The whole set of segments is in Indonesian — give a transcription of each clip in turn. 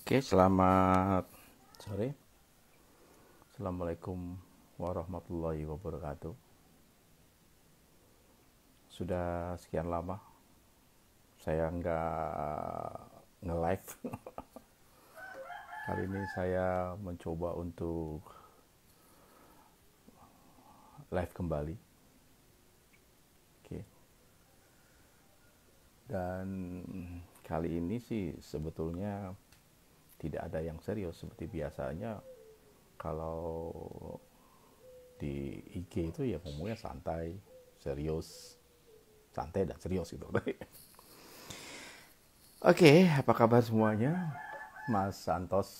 Oke, selamat sore. Assalamualaikum warahmatullahi wabarakatuh. Sudah sekian lama saya nggak nge-live. Kali ini saya mencoba untuk live kembali. Oke. Dan kali ini sih sebetulnya tidak ada yang serius seperti biasanya. Kalau di IG itu ya ngomongnya santai, serius, santai dan serius gitu. Oke, apa kabar semuanya? Mas Santos.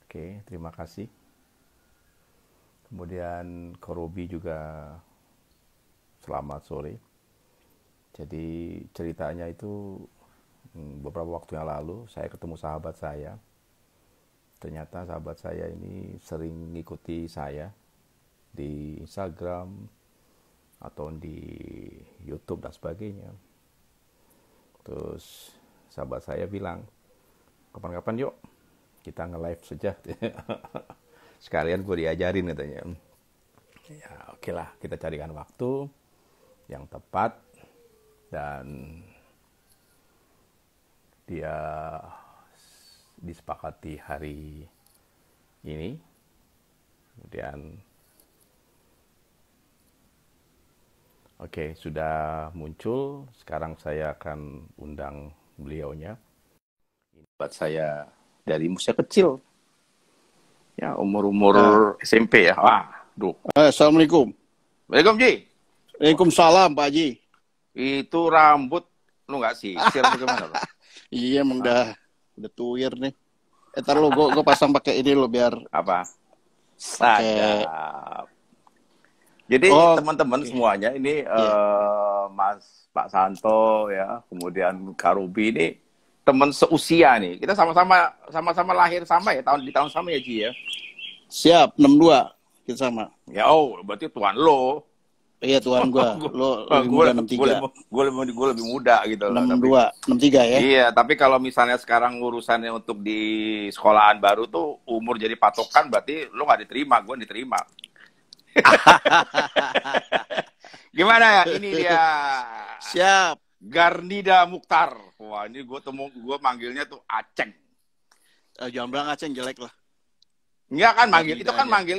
Oke, terima kasih. Kemudian Korobi juga selamat sore. Jadi ceritanya itu beberapa waktu yang lalu saya ketemu sahabat saya. Ternyata sahabat saya ini sering ngikuti saya di Instagram atau di YouTube dan sebagainya. Terus sahabat saya bilang, kapan-kapan yuk kita nge-live saja. Sekalian gue diajarin katanya. Ya oke lah, kita carikan waktu yang tepat dan dia disepakati hari ini. Kemudian oke, sudah muncul. Sekarang saya akan undang beliaunya. Ini buat saya dari usia kecil. Ya, umur SMP ya. Wah, duh. Assalamualaikum. Waalaikumsalam, Ji. Waalaikumsalam, Pak Haji. Itu rambut lu nggak sisir bagaimana, Pak? Iya, emang udah tuir nih. Ntar lo gue pasang pakai ini lo biar Apa? Sadap. Jadi teman-teman semuanya ini Mas Pak Santo ya, kemudian Karubi ini teman seusia nih. Kita sama-sama lahir sama ya, di tahun sama ya, Ji ya. Siap, 62 kita sama. Ya, berarti tuan lo. Iya, tuan gua. Lo lebih muda 63. Gue lebih muda gitu. 62, 63 ya. Iya, tapi kalau misalnya sekarang urusannya untuk di sekolahan baru tuh umur jadi patokan, berarti lo nggak diterima, gue diterima. Gimana ya? Ini dia. Siap. Garnida Mukhtar. Wah, ini gue manggilnya tuh Aceng. Jangan bilang Aceng, jelek lah. Enggak kan manggil itu kan manggil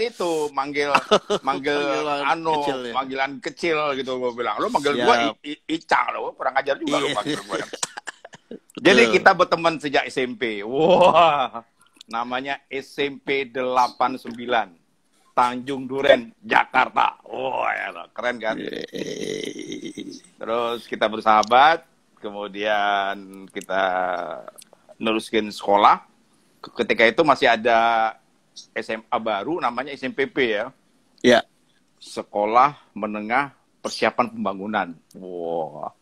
kecil, ya? Panggilan kecil gitu gue bilang. Lo manggil gue Icang lo, kurang ajar juga lo manggil gue. Jadi kita berteman sejak SMP. Wah. Namanya SMP 89. Tanjung Duren, Jakarta. Wah, ya, keren kan? Terus kita bersahabat, kemudian kita neruskin sekolah. Ketika itu masih ada SMA baru namanya SMPP ya. Ya. Sekolah Menengah Persiapan Pembangunan. Wah.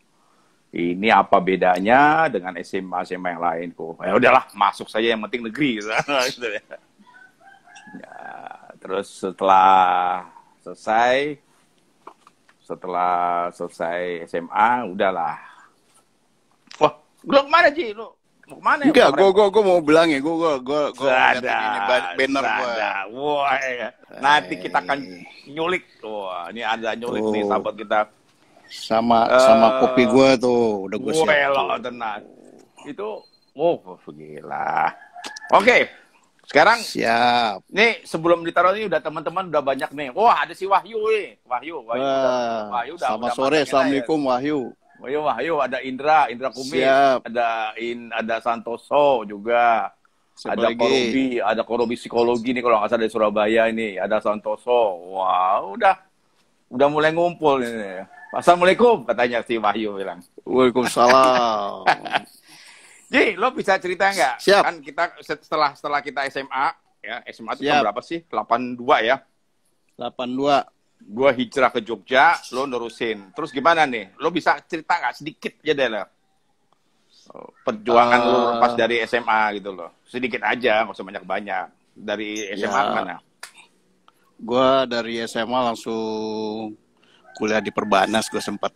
Ini apa bedanya dengan SMA yang lain kok? Ya udahlah, masuk saja yang penting negeri gitu. Ya, terus setelah selesai SMA udahlah. Wah, lu kemana Ji? Lu mau kemana? Enggak, gue mau bilang ya, gue ini banner gue. Wah, ya. Nanti kita akan nyulik. Wah, ini ada nyulik nih sahabat kita. Sama kopi gue tuh udah gue siap. Wah, tenang. Itu, gila. Oke, sekarang siap. Nih sebelum ditaruh ini udah teman-teman udah banyak nih. Wah, ada si Wahyu nih. Wahyu udah. Selamat sore, Assalamualaikum Wahyu. Wahyu, ada Indra Kumis, siap. ada Santoso juga. Siapa ada lagi? ada Korobi psikologi nih kalau nggak salah dari Surabaya ini, ada Santoso. Wah, udah mulai ngumpul ini. Assalamualaikum katanya si Wahyu bilang. Waalaikumsalam. Ji, lo bisa cerita nggak? Siap. Kan kita setelah kita SMA, ya SMA itu tahun berapa sih? 82 ya? 82. Gua hijrah ke Jogja, lo nerusin. Terus gimana nih? Lo bisa cerita nggak sedikit aja deh lo? Perjuangan lo pas dari SMA gitu loh. Sedikit aja, nggak usah banyak-banyak. Dari SMA mana? Gua dari SMA langsung kuliah di Perbanas, gue sempat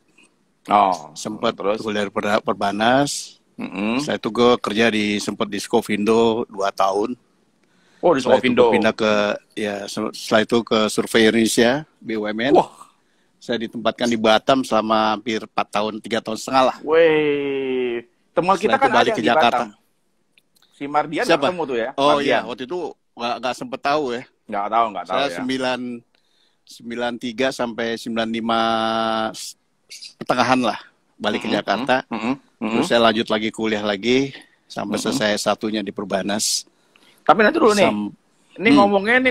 Terus kuliah di Perbanas. Setelah itu gue kerja sempat di Skovindo 2 tahun. Oh, di Setelah itu Skovindo. gue pindah setelah itu ke Survei Indonesia, BUMN. Wah, Saya ditempatkan di Batam selama hampir 4 tahun, 3 tahun setengah lah. weh. Teman kita Setelah kan itu balik ada ke di Jakarta. Batam. Si Mardian Siapa? ketemu tuh ya. Oh Mardian. iya, waktu itu nggak sempet tahu ya. Nggak tahu Saya ya. 93 sampai 95 pertengahan lah balik ke Jakarta. Terus saya lanjut lagi kuliah lagi sampai selesai satunya di Perbanas. Tapi nanti dulu nih. Ini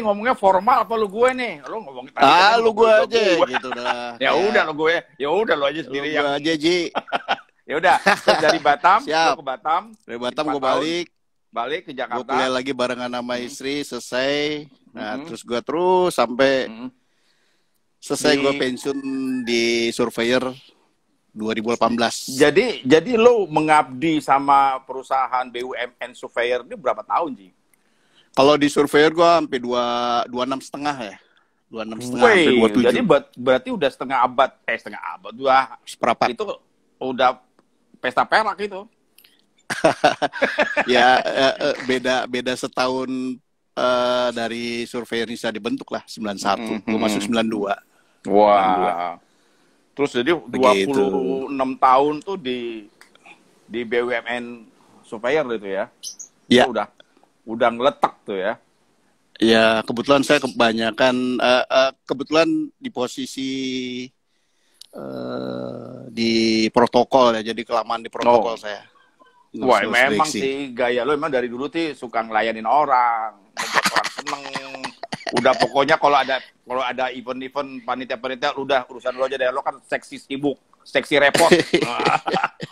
ngomongnya formal apa lu gue nih? Lu ngomongin lu gue aja gitu dah. Ya udah lu gue. Ya udah lu aja sendiri yang aja, Ji. Ya udah, dari Batam, Siap. Lu ke Batam. Dari Batam gue balik ke Jakarta. Gue kuliah lagi barengan sama istri, selesai. Nah, terus gue sampai selesai gue pensiun di Surveyor 2018. Jadi lo mengabdi sama perusahaan BUMN Surveyor ini berapa tahun, Ji? Kalau di Surveyor gue sampai 26,5 ya. 26,5 sampai 27. Jadi berarti udah setengah abad, seperempat. Itu udah pesta perak itu. Ya beda setahun dari Surveyor Indonesia dibentuk lah 91. Gue masuk 92. Wah. Terus jadi 26 tahun tuh di BUMN Surveyor itu ya. Ya. Itu udah ngeletak tuh ya. Ya, kebetulan saya kebetulan di posisi di protokol ya. Jadi kelamaan di protokol saya. Wah, memang sih gaya lo emang dari dulu sih suka ngelayanin orang, membuat orang seneng. Udah pokoknya kalau ada event-event panitia-panitia udah urusan lo aja deh. Lo kan seksi sibuk, seksi repot.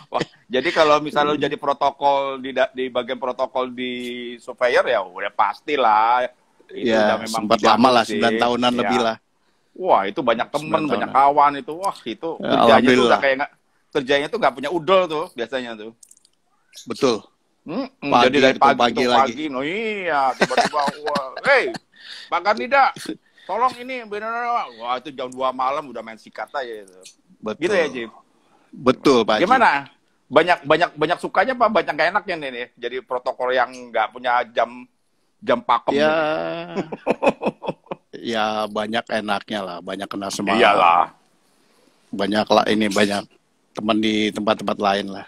Wah, jadi kalau misalnya lo jadi protokol di bagian protokol di Surveyor ya udah pastilah. Itu ya, udah memang sempat lama lah, 9 tahunan lebih lah. Wah, itu banyak temen, banyak kawan itu. Wah, itu kerjanya tuh udah kayak kerjanya tuh nggak punya udel tuh biasanya tuh. Betul. Jadi dari pagi lagi. No iya, tiba-tiba hey, Pak Karnida, tolong ini benar. Wah, itu jam 2 malam udah main sikat aja itu. Betul. Gitu ya, Jim. Betul, Pak. Gimana? Banyak sukanya apa banyak gak enaknya nih? Jadi protokol yang nggak punya jam pakem. Ya. Ya banyak enaknya lah, banyak kena semangat. Iyalah. Banyak teman di tempat-tempat lain lah.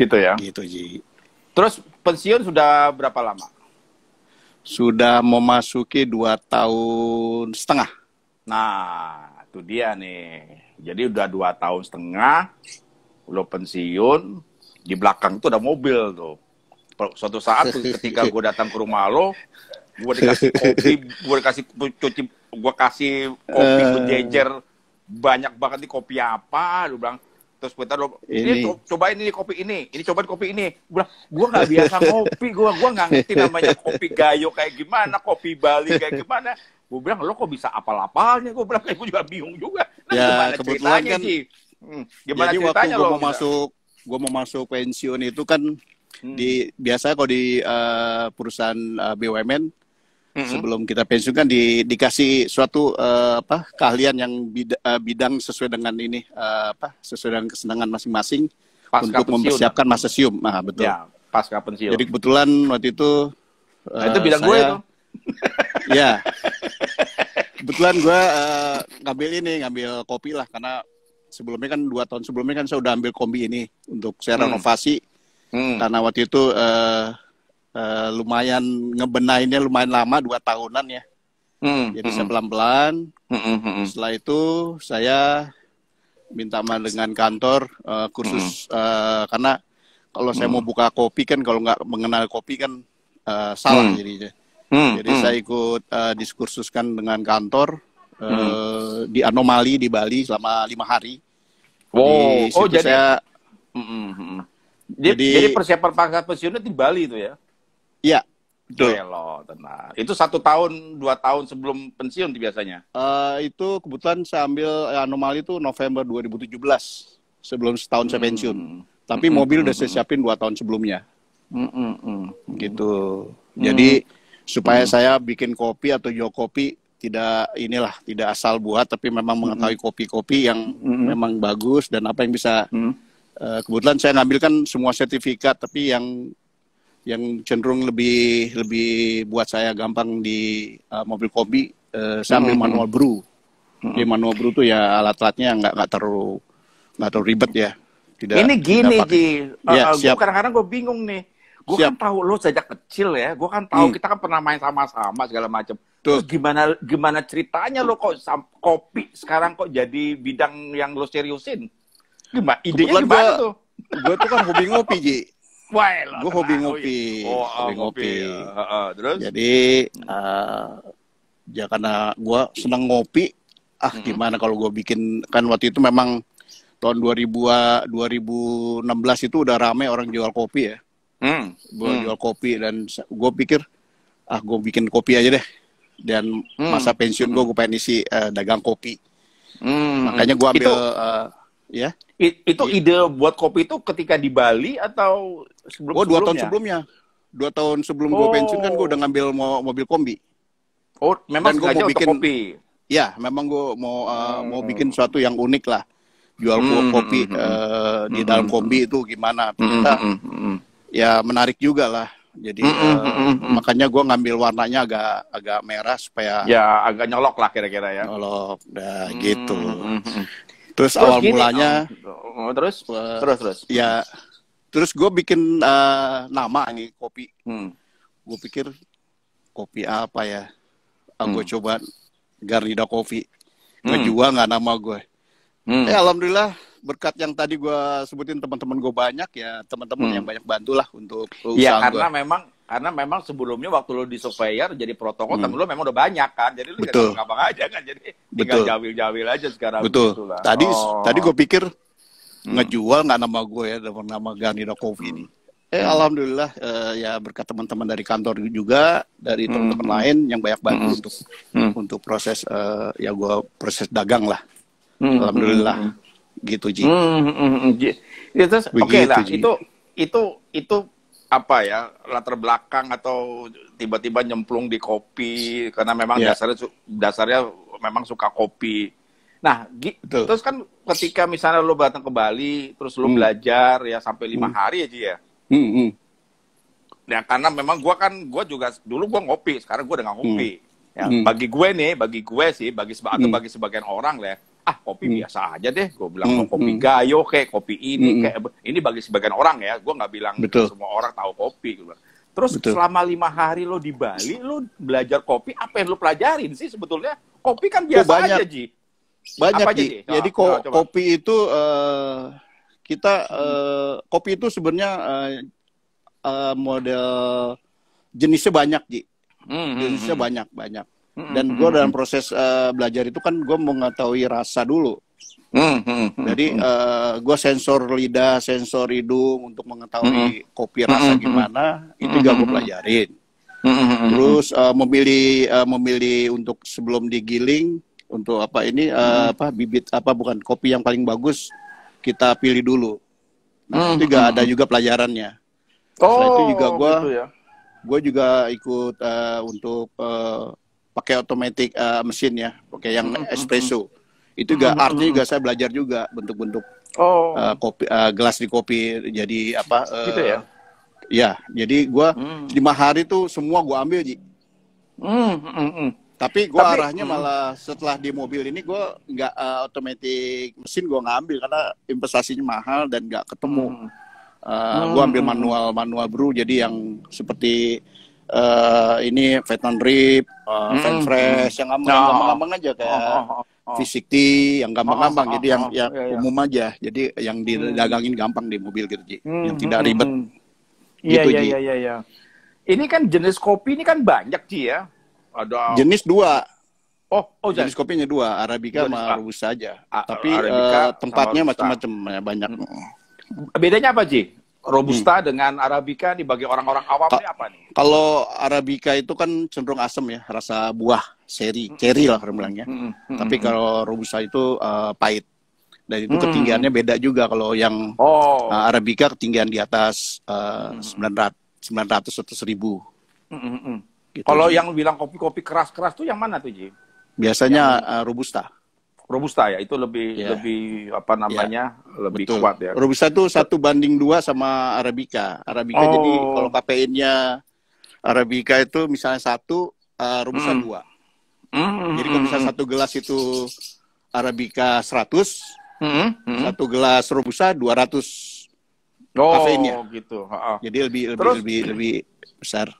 Gitu ya. Gitu, Ji. Terus pensiun sudah berapa lama? Sudah memasuki 2 tahun setengah. Nah, itu dia nih. Jadi udah 2 tahun setengah, lo pensiun, di belakang tuh ada mobil tuh. Suatu saat ketika gue datang ke rumah lo, gue dikasih kopi, gue kasih kopi berjejer banyak banget nih, kopi apa? Lu bilang. Terus kita ini cobain ini kopi ini cobain kopi ini. Gue nggak biasa ngopi, gue nggak ngerti namanya kopi gayo kayak gimana, kopi Bali kayak gimana. Gue bilang lo kok bisa apal-apalnya? Gue bilang gue juga bingung juga. Nah, ya, gimana ceritanya kan, sih? Gimana jadi ceritanya waktu lo? gue mau masuk pensiun itu kan biasanya kalau di perusahaan BUMN sebelum kita pensiun kan dikasih suatu keahlian yang bidang sesuai dengan sesuai dengan kesenangan masing-masing untuk mempersiapkan masa sium. Nah, betul. Ya, pasca pensiun. Jadi kebetulan waktu itu itu bidang gue itu. Ya. Kebetulan gue ngambil kopi lah, karena sebelumnya kan 2 tahun sebelumnya kan saya udah ambil kombi ini untuk saya renovasi. Karena waktu itu lumayan ngebenahinnya lumayan lama, 2 tahunan ya. Jadi saya pelan-pelan. Setelah itu saya minta dengan kantor kursus karena kalau saya mau buka kopi kan, kalau nggak mengenal kopi kan salah jadinya. Jadi saya ikut diskursuskan dengan kantor di Anomali di Bali selama 5 hari. Jadi saya, jadi persiapan pangkat pensiunnya di Bali itu ya? Iya, betul. Tenang. Itu 1 tahun, 2 tahun sebelum pensiun biasanya? Itu kebetulan saya ambil Anomali itu November 2017, sebelum setahun saya pensiun. Tapi mobil udah saya siapin 2 tahun sebelumnya. Gitu. Jadi supaya saya bikin kopi atau jual kopi tidak asal buat, tapi memang mengetahui kopi-kopi yang memang bagus dan apa yang bisa Kebetulan saya ngambil kan semua sertifikat, tapi yang cenderung lebih buat saya gampang di mobil kombi, saya ambil manual brew. Di manual brew tuh ya alat-alatnya nggak terlalu ribet ya. Ini gini Ji, siap. kadang-kadang gue bingung nih. Gue kan tahu lo sejak kecil ya, gue kan tahu kita kan pernah main sama-sama segala macam. Terus gimana ceritanya lo kok kopi sekarang kok jadi bidang yang lo seriusin? Idenya gimana tuh? Gue tuh kan hobi ngopi, Ji. Gue hobi ngopi. Hobi ngopi. Terus? Jadi ya karena gue senang ngopi, gimana kalau gue bikin, kan waktu itu memang tahun 2016 itu udah rame orang jual kopi ya. Jual kopi, dan gue pikir gue bikin kopi aja deh, dan masa pensiun gue pengen isi dagang kopi. Makanya gue ambil ya. Itu ide buat kopi itu ketika di Bali atau sebelumnya? 2 tahun sebelumnya. 2 tahun sebelum gue pensiun kan gue udah ngambil mobil kombi. Memang gue mau bikin kopi. Ya, memang gue mau bikin sesuatu yang unik lah. Jual kopi di dalam kombi itu gimana? Ternyata ya menarik juga lah. Jadi makanya gue ngambil warnanya agak merah supaya ya agak nyolok lah kira-kira ya. Nyolok, gitu. Terus awal gini, mulanya terus ya, terus gue bikin nama ini kopi. Gue pikir kopi apa ya? Gue coba Garnida Coffee. Ngejual nggak nama gue. Alhamdulillah berkat yang tadi gue sebutin, teman-teman gue banyak ya, teman-teman yang banyak bantulah untuk usaha gue. Karena memang sebelumnya waktu lo di Surveyor jadi protokol, temen lo memang udah banyak kan, jadi lo gampang aja kan, jadi tinggal jawil-jawil aja sekarang. Betul. Gitu lah. Tadi gue pikir ngejual nggak nama gue ya, nama Garnida Coffee ini. Alhamdulillah ya berkat teman-teman dari kantor juga, dari teman-teman lain yang banyak bantu untuk proses ya gue proses dagang lah. Alhamdulillah gitu, Ji. Oke lah, itu apa ya, latar belakang atau tiba-tiba nyemplung di kopi karena memang dasarnya memang suka kopi. Nah, terus kan ketika misalnya lo datang ke Bali, terus lo belajar ya sampai 5 hari aja ya. Ya karena memang gue juga dulu gue ngopi, sekarang gue udah nggak ngopi. Ya, bagi gue sih, bagi sebagian orang lah. Kopi biasa aja deh, gue bilang kopi gayo kayak kopi ini kayak ini bagi sebagian orang ya, gue nggak bilang semua orang tahu kopi. Terus selama 5 hari lo di Bali, lo belajar kopi, apa yang lo pelajarin sih sebetulnya? Kopi kan biasa aja, Ji. Banyak, Ji. Jadi kopi itu kita kopi itu sebenarnya model jenisnya banyak, Ji. Jenisnya banyak. Dan gue dalam proses belajar itu kan gue mengetahui rasa dulu. Jadi gue sensor lidah, sensor hidung untuk mengetahui kopi rasa gimana, itu juga gue pelajarin. Terus memilih untuk sebelum digiling, untuk apa ini bibit bukan kopi yang paling bagus kita pilih dulu. Nah itu juga ada juga pelajarannya. Setelah itu juga gue juga ikut untuk pakai automatic mesin ya, pakai yang espresso. Itu juga artinya juga saya belajar juga bentuk-bentuk kopi, gelas di kopi jadi apa? Gitu ya? Ya, jadi gue 5 hari tuh semua gue ambil, Ji. Tapi gue arahnya malah setelah di mobil ini gue nggak automatic mesin, gue nggak ambil karena investasinya mahal dan nggak ketemu. Gue ambil manual brew, jadi yang seperti ini Vietnam Drip, Fan Fresh, yang gampang-gampang aja kayak V60 yang gampang-gampang, jadi yang umum aja, jadi yang didagangin gampang di mobil gitu, Ji, yang tidak ribet. Iya. Ini kan jenis kopi ini kan banyak, Ji ya. Ada jenis 2. Jenis kopinya 2, Arabica sama Robusta aja. Tapi tempatnya macam-macam ya, banyak. Bedanya apa, Ji? Robusta dengan Arabica nih bagi orang-orang awam ini apa nih? Kalau Arabica itu kan cenderung asam ya, rasa buah, cherry lah orang bilangnya. Tapi kalau Robusta itu pahit. Dan itu ketinggiannya beda juga. Kalau yang Arabica ketinggian di atas 900 atau 1000. Gitu, kalau yang bilang kopi-kopi keras-keras tuh yang mana tuh, Ji? Biasanya Robusta. Robusta ya, itu lebih apa namanya, lebih betul. kuat ya. Robusta itu 1:2 sama Arabica. Arabica jadi kalau kafeinnya Arabica itu misalnya 1, Robusta 2. Jadi kalau misalnya 1 gelas itu Arabica 100, 1 gelas Robusta 200 kafeinnya. Gitu. Jadi lebih besar.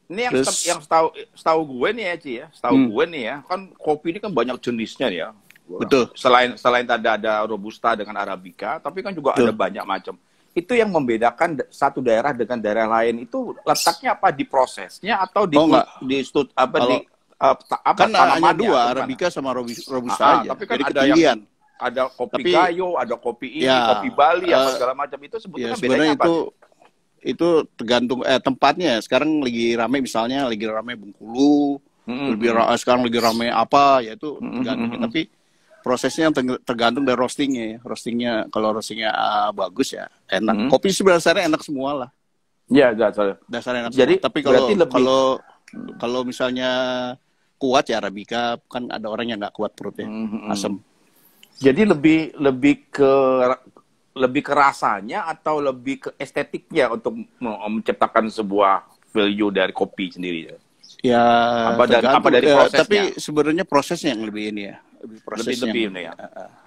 Ini yang setahu gue nih ya, Ci ya. Setahu gue nih ya, kan kopi ini kan banyak jenisnya ya. Betul. Selain tadi ada Robusta dengan Arabica, tapi kan juga ada banyak macam. Itu yang membedakan satu daerah dengan daerah lain itu letaknya apa, di prosesnya atau di kan hanya 2, Arabica sama Robusta aja. Tapi kan jadi ada pilihan. Ada kopi Gayo, ada kopi ini, kopi Bali, apa segala macam itu sebetulnya bedanya apa? Itu tergantung tempatnya. Sekarang lagi ramai Bengkulu, sekarang lagi ramai apa, ya itu tergantung. Tapi prosesnya tergantung dari roastingnya ya. Kalau roastingnya bagus ya enak. Kopi sebenarnya enak semua lah. Ya, dasarnya enak jadi semua. Tapi kalau misalnya kuat ya Arabica, kan ada orang yang nggak kuat perutnya, asam. Jadi lebih ke rasanya atau lebih ke estetiknya untuk menciptakan sebuah value dari kopi sendiri? Ya, apa dari prosesnya? Tapi sebenarnya prosesnya yang lebih ini ya. Lebih ini ya.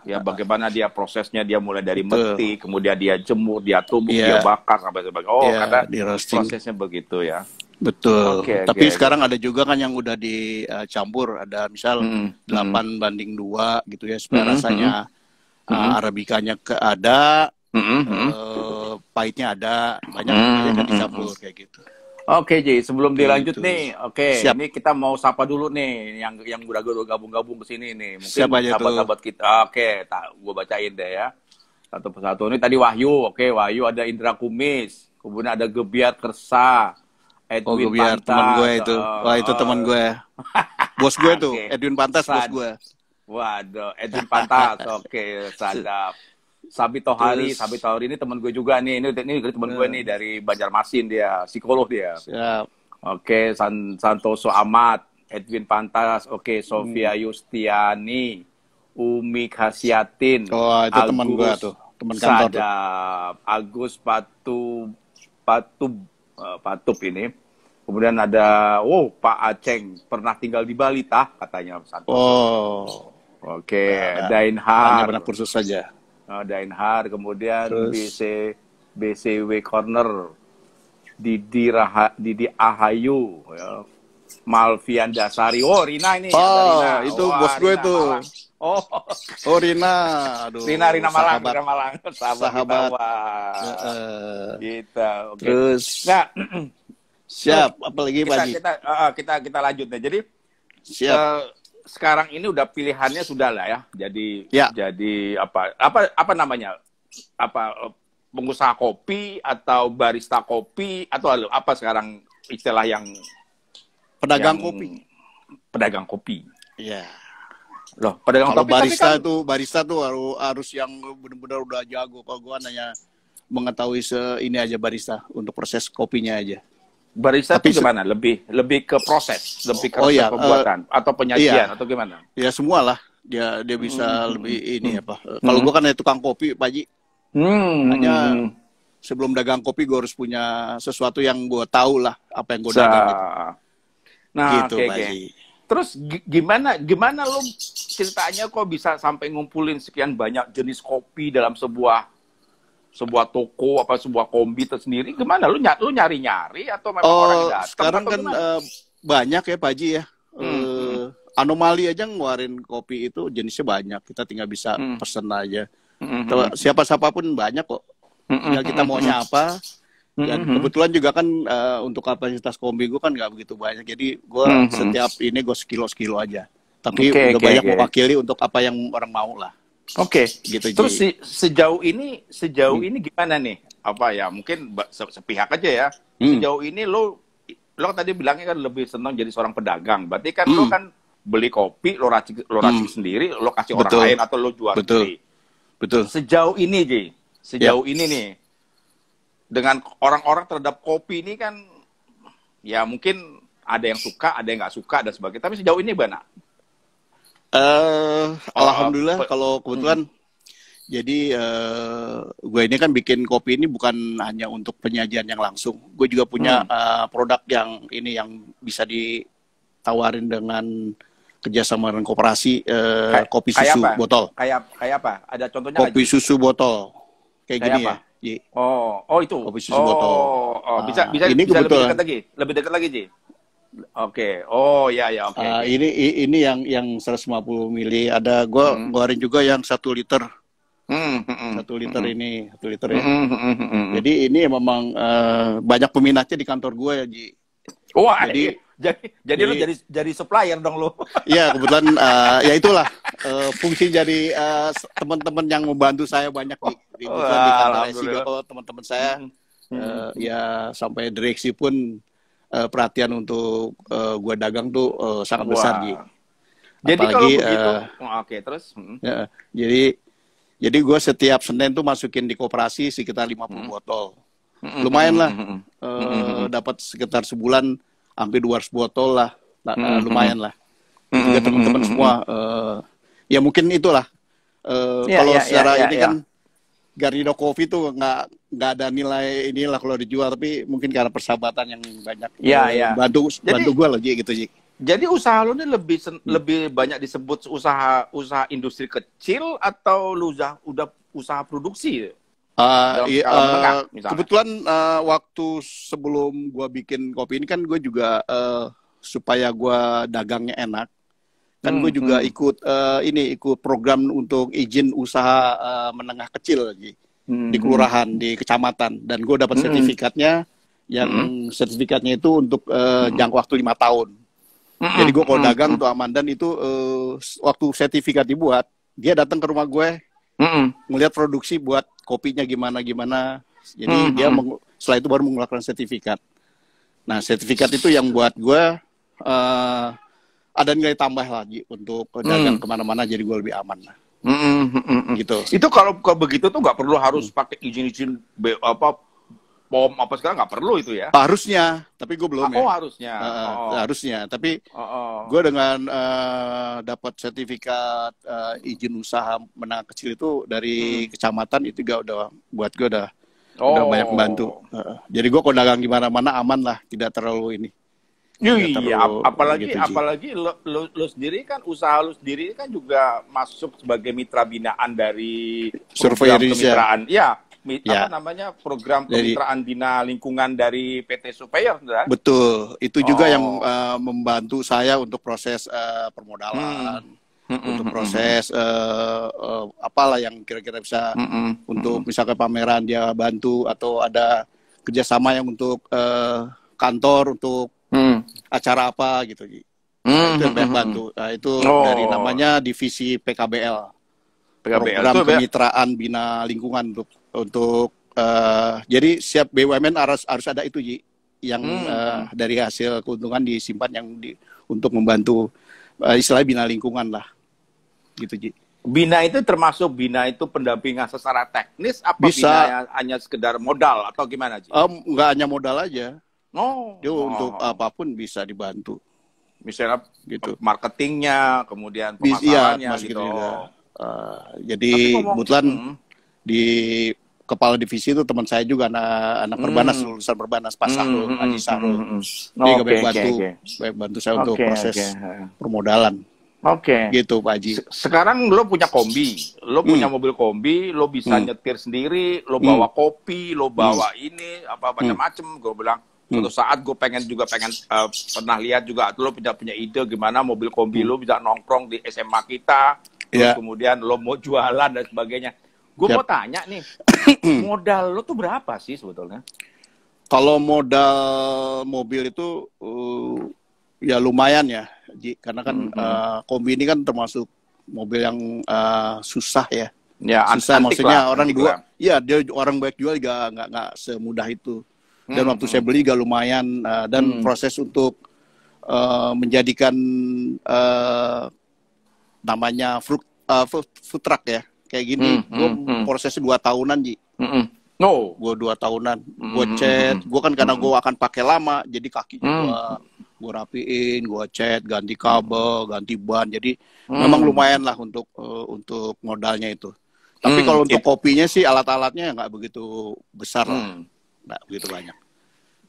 Ya bagaimana dia prosesnya, dia mulai dari metik, kemudian dia jemur, dia tumbuk, dia bakar sampai sebagainya. Karena prosesnya begitu ya. Betul. Tapi sekarang ada juga kan yang udah dicampur, ada misal 8:2 gitu ya, supaya rasanya Arabikanya ada, pahitnya ada, banyak yang dicampur kayak gitu. Oke, Ji, sebelum dilanjut nih, ini kita mau sapa dulu nih yang udah gabung ke sini nih. Mungkin sahabat-sahabat kita. Gue bacain deh ya. Satu persatu. Ini tadi Wahyu, Wahyu, ada Indra Kumis, kemudian ada Gebiar Kersa, Edwin Pantas. Teman gue itu. Wah, itu teman gue. Bos gue tuh, Edwin Pantas, bos gue. Waduh, Edwin Pantas. Sadap. Sabi Tohari ini teman gue juga nih. Ini teman gue nih dari Banjarmasin, dia psikolog dia. Siap. Santoso Ahmad, Edwin Pantas, Sofia Yustiani, Umi Khasiatin. Itu teman gue tuh, teman kantor. Sadap, Agus Patup ini. Kemudian ada Pak Aceng, pernah tinggal di Bali katanya Santoso. Dainhar. Pernah kursus saja. Dainhar, kemudian BCW Corner, Didi Ahayu, ya. Malvian Dasari. Rina ini. Rina. Itu bos gue tuh. Rina. Aduh. Rina Malang. Sahabat. Gitu. Terus. Nah, siap. Apalagi Pak Haji? Kita lanjut nih. Jadi siap. Sekarang ini udah pilihannya sudah lah ya. Jadi apa namanya? Pengusaha kopi atau barista kopi atau apa sekarang istilah yang pedagang kopi. Pedagang kopi. Iya. Loh, pedagang kalau kopi barista tuh harus yang benar-benar udah jago. Kalau gua hanya mengetahui ini aja barista untuk proses kopinya aja. Barista itu gimana? Lebih ke proses, lebih ke pembuatan atau penyajian atau gimana? Ya semua lah. Dia bisa lebih ini apa. Kalau gua kan tukang kopi, Pak Haji. Hanya sebelum dagang kopi gua harus punya sesuatu yang gua tahu lah apa yang gua dagang gitu. Nah, gitu, Pak Haji. Terus gimana lo ceritanya kok bisa sampai ngumpulin sekian banyak jenis kopi dalam sebuah toko apa sebuah kombi tersendiri? Gimana lu nyari-nyari atau memang orang yang datang? Sekarang kan banyak ya Pak Haji ya. Anomali aja ngeluarin kopi itu jenisnya banyak. Kita tinggal bisa pesen aja. Siapa-siapapun banyak kok. Tinggal kita maunya apa. Dan kebetulan juga kan untuk kapasitas kombi gue kan nggak begitu banyak. Jadi gue setiap ini gue sekilo aja. Tapi udah banyak mewakili untuk apa yang orang mau lah. Gitu. Terus sejauh ini gimana nih? Apa ya? Mungkin sepihak aja ya. Sejauh ini lo tadi bilangnya kan lebih senang jadi seorang pedagang. Berarti kan lo kan beli kopi, lo racik sendiri, lo kasih orang lain atau lo jual sendiri. Betul. Sejauh ini ini nih, dengan orang-orang terhadap kopi ini kan, ya mungkin ada yang suka, ada yang nggak suka dan sebagainya. Tapi sejauh ini gimana? Alhamdulillah kalau kebetulan jadi gue ini kan bikin kopi ini bukan hanya untuk penyajian yang langsung. Gue juga punya produk yang ini yang bisa ditawarin dengan kerjasama dengan koperasi kopi susu botol. Kayak apa? Ada contohnya? Kopi susu botol kayak gini apa? Ya. Oh itu. Kopi susu botol. Bisa ini bisa kebetulan lebih dekat lagi, Ji. Oke. Oh ya oke. Ini yang 150 mili. Ada gue ngeluarin juga yang 1 liter. 1 liter ini, 1 liter ya. Jadi ini memang banyak peminatnya di kantor gue ya, Ji. Wah, jadi lu jadi supplier dong lu. Iya, kebetulan ya itulah fungsi jadi teman-teman yang membantu saya banyak di kantor SIGO, teman-teman saya ya sampai direksi pun perhatian untuk gue dagang tuh sangat besar, Ji. Jadi apalagi, kalau begitu, oke, terus? Ya, jadi gue setiap Senin tuh masukin di koperasi sekitar 50 botol. Lumayan lah, dapat sekitar sebulan hampir 200 botol lah, lumayan lah. Juga teman-teman semua, ya mungkin itulah. Kalau secara ini kan Garnido Coffee tuh nggak ada nilai inilah kalau dijual, tapi mungkin karena persahabatan yang banyak bantu gue lah gitu, Ji. Jadi usaha lu ini lebih banyak disebut usaha industri kecil atau lu udah usaha produksi? Menengah, kebetulan waktu sebelum gue bikin kopi ini kan gue juga supaya gue dagangnya enak, kan gue juga ikut program untuk izin usaha menengah kecil di kelurahan, di kecamatan, dan gue dapat sertifikatnya, yang sertifikatnya itu untuk jangka waktu 5 tahun. Jadi gue kalau dagang tuh aman, dan itu waktu sertifikat dibuat, dia datang ke rumah gue, ngelihat produksi buat kopinya gimana. Jadi dia setelah itu baru mengeluarkan sertifikat. Nah, sertifikat itu yang buat gue ada nilai tambah lagi untuk dagang kemana-mana, jadi gue lebih aman lah. Gitu. Itu kalau begitu tuh nggak perlu harus pakai izin POM apa sekarang, nggak perlu itu ya? Harusnya, tapi gue belum ya. Harusnya. Harusnya, tapi gue dengan dapat sertifikat izin usaha menengah kecil itu dari kecamatan, itu udah buat gue udah banyak membantu. Jadi gue kalau dagang gimana-mana aman lah, tidak terlalu ini. Iya, apalagi lo sendiri kan, usaha lo sendiri kan juga masuk sebagai mitra binaan dari program kemitraan. Apa namanya, program kemitraan bina lingkungan dari PT Surveyor, kan? Betul, itu juga yang membantu saya untuk proses permodalan, untuk proses apalah yang kira-kira bisa untuk misalkan pameran dia bantu, atau ada kerjasama yang untuk kantor untuk acara apa gitu. Nah, itu yang banyak bantu. Nah, itu dari namanya divisi PKBL. Program Kemitraan Bina Lingkungan untuk jadi setiap BUMN harus ada itu, Ji, yang dari hasil keuntungan disimpan yang untuk membantu istilahnya bina lingkungan lah, gitu, Ji. Bina itu termasuk pendampingan secara teknis, apa bisa bina hanya sekedar modal atau gimana, Ji? Nggak hanya modal aja. Dia untuk apapun bisa dibantu. Misalnya gitu, marketingnya, kemudian pemasarannya gitu. Jadi kebetulan di kepala divisi itu teman saya juga, anak Perbanas, lulusan Perbanas, Pak Sahrul, Haji Sahrul. Dia banyak bantu saya untuk proses permodalan. Gitu, Pak Haji. Sekarang lo punya kombi, lo punya mobil kombi, lo bisa nyetir sendiri, lo bawa kopi, lo bawa ini apa macam-macam. Gue bilang, suatu saat gue pengen pernah lihat juga, lo punya ide gimana mobil kombi lo bisa nongkrong di SMA kita, terus kemudian lo mau jualan dan sebagainya. Gue mau tanya nih, modal lo tuh berapa sih sebetulnya? Kalau modal mobil itu ya lumayan ya, Ji, karena kan kombi ini kan termasuk mobil yang susah ya. Susah, maksudnya orang banyak jual juga nggak semudah itu. Dan waktu saya beli juga lumayan, dan proses untuk menjadikan namanya food truck ya, kayak gini, gue prosesnya 2 tahunan, Ji. Gue 2 tahunan, gue cat, gue kan karena gue akan pakai lama, jadi kakinya gue rapiin, gue cat, ganti kabel, ganti ban. Jadi memang lumayan lah untuk modalnya itu. Tapi kalau untuk kopinya sih alat-alatnya nggak begitu besar lah, nggak begitu banyak.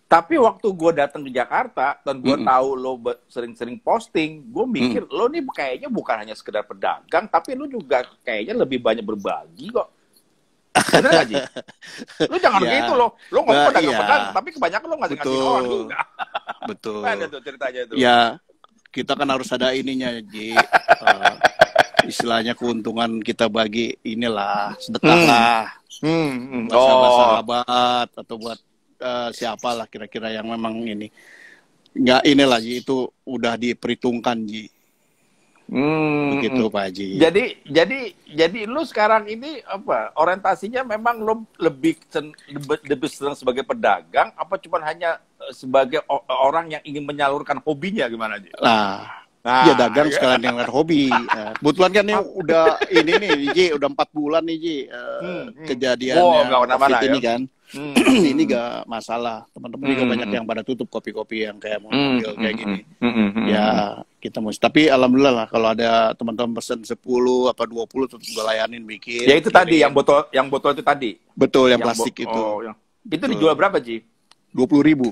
Tapi waktu gue datang ke Jakarta dan gue tahu lo sering-sering posting, gue mikir lo nih kayaknya bukan hanya sekedar pedagang, tapi lo juga kayaknya lebih banyak berbagi kok. Bener gak, Ji? Lo jangan begitu lo ngomong pedagang-pedagang, tapi kebanyakan lo ngasih orang juga. Betul. Ada tuh ceritanya tuh. Ya, kita kan harus ada ininya, Ji. Istilahnya keuntungan kita bagi inilah, sedekah lah. Buat sahabat atau buat siapalah kira-kira yang memang ini. Nggak inilah, Ji. Itu udah diperhitungkan, Ji. Begitu Pak Haji. Jadi lu sekarang ini apa orientasinya memang lu lebih senang sebagai pedagang apa cuma hanya sebagai orang yang ingin menyalurkan hobinya gimana Ji? Ya dagang sekalian dengan hobi. Kebetulan kan ini udah ini nih Ji, udah 4 bulan nih Ji kejadiannya COVID ini kan. Ini gak masalah. Teman-teman juga banyak yang pada tutup kopi-kopi yang kayak mobil kayak gini. Ya kita mesti. Tapi alhamdulillah lah kalau ada teman-teman pesen 10 apa 20 tetap gue layanin bikin. Ya itu tadi yang botol itu tadi. Betul yang plastik itu. Itu dijual berapa Ji? 20.000.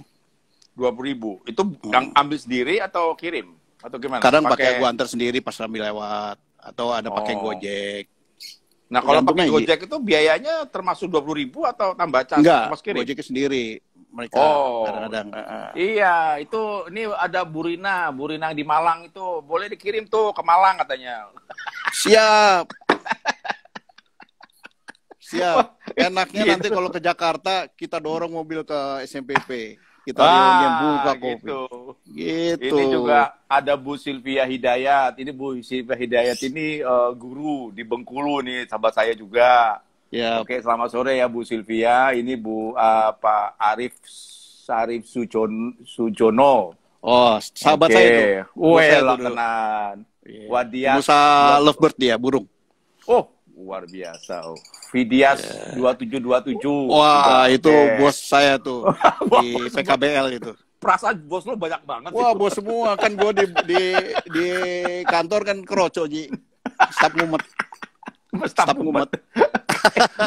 20.000. Itu yang ambil sendiri atau kirim? Atau gimana? Kadang pakai gua antar sendiri pas ambil lewat atau ada pakai Gojek. Nah, kalau pakai Gojek itu biayanya termasuk 20.000 atau tambah cas? Enggak, Gojek sendiri. Mereka kadang-kadang. Iya, itu ini ada Burina yang di Malang itu boleh dikirim tuh ke Malang katanya. Siap. Enaknya nanti kalau ke Jakarta kita dorong mobil ke SMPP. Kita yang buka kopi. Gitu. Ini juga ada Bu Sylvia Hidayat. Ini Bu Sylvia Hidayat ini guru di Bengkulu nih, sahabat saya juga. Yep. Oke, selamat sore ya Bu Sylvia. Ini Bu Pak Arif Sujono. Oh, sahabat saya itu. Well, tenan. Wadias. Musa Lovebird dia, burung. Oh, luar biasa. Vidias 2727. Wah, itu bos saya tuh di PKBL itu. Perasaan bos lo banyak banget. Wah, bos semua kan gue di kantor kan keroco Ji. Staf ngumet.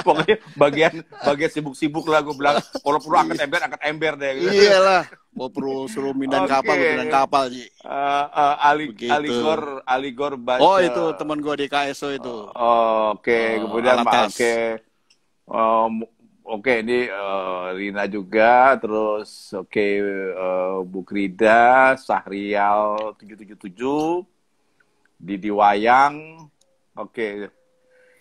Pokoknya bagian sibuk-sibuk lah gue bilang. Kalau perlu angkat ember deh. Iyalah. Mau perlu suruh mindahin kapal, gue pindahin kapal Ji. Aligor baca. Oh itu teman gue di KSO itu. Kemudian ini Rina juga, terus Bu Krida, Sahrial 777, Didi Wayang,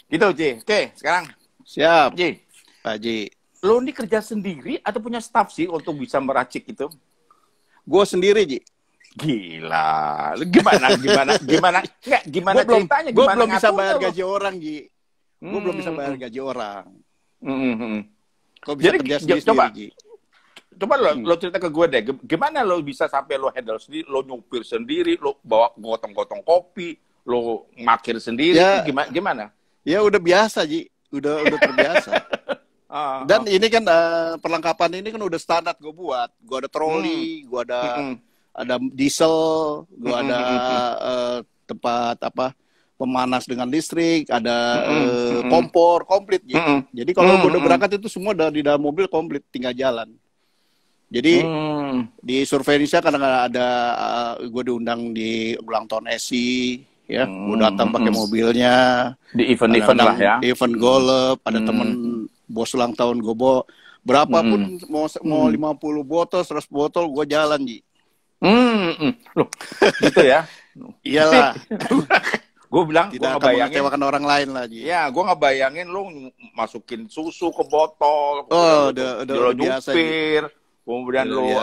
gitu Ji. Sekarang siap Ji. Pak Ji. Lo ini kerja sendiri atau punya staff sih untuk bisa meracik itu? Gue sendiri Ji. Gila, gimana ceritanya? Gue belum bisa bayar gaji orang, Ji. Gue belum bisa bayar gaji orang. Kok bisa kerja sendiri, Ji? Coba lo cerita ke gue deh, gimana lo bisa sampai lo handle sendiri, lo nyupir sendiri, lo bawa gotong-gotong kopi, lo makir sendiri, ya, gimana? Ya udah biasa, Ji. Udah terbiasa. Dan ini kan perlengkapan ini kan udah standar gue buat. Gue ada troli, gue ada diesel, gue ada tempat pemanas dengan listrik, ada kompor komplit. Jadi kalau gue udah berangkat itu semua udah di dalam mobil komplit, tinggal jalan. Jadi di Surveinisha kadang-kadang ada gue diundang di ulang tahun SI, ya, gue datang pakai mobilnya. Di event-event lah ya. Event golf, ada temen bos ulang tahun gue bawa berapapun mau 50 botol, 100 botol gue jalan Ji. Loh, gitu ya? Iyalah. Gue bilang, gue ngebayangin orang lain lah Ji. Ya, gue ngebayangin lu masukin susu ke botol, udah biasa nyupir, kemudian lu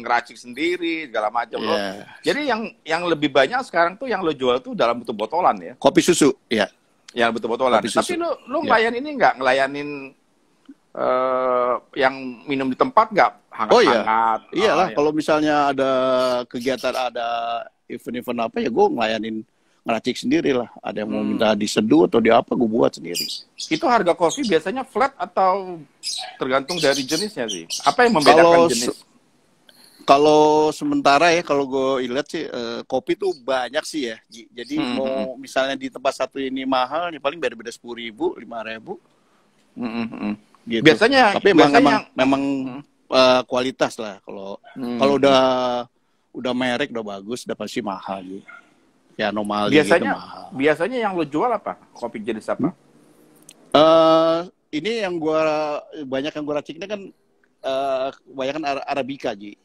ngeracik sendiri segala macam lo. Jadi yang lebih banyak sekarang tuh yang lo jual tuh dalam bentuk botolan ya? Kopi susu, ya. Ya betul botolan. Tapi lu ngelayanin ini nggak? Ngelayanin yang minum di tempat nggak? Hangat-hangat. Iyalah, kalau misalnya ada kegiatan, ada event-event apa ya gue ngelayanin, ngeracik sendiri lah. Ada yang mau minta diseduh atau di apa, gue buat sendiri. Itu harga kopi biasanya flat atau tergantung dari jenisnya sih? Apa yang membedakan jenis? Kalau sementara ya, kalau gue lihat sih kopi tuh banyak sih ya. Jadi mau misalnya di tempat satu ini mahal, ya paling beda-beda 10.000, 5.000, gitu. Biasanya, Tapi memang kualitas lah. Kalau udah merek, udah bagus, udah pasti mahal gitu. Ya anomali gitu mahal. Biasanya yang lo jual apa? Kopi jenis apa? Ini yang banyak yang gue racik ini kan kebanyakan Arabica, Ji.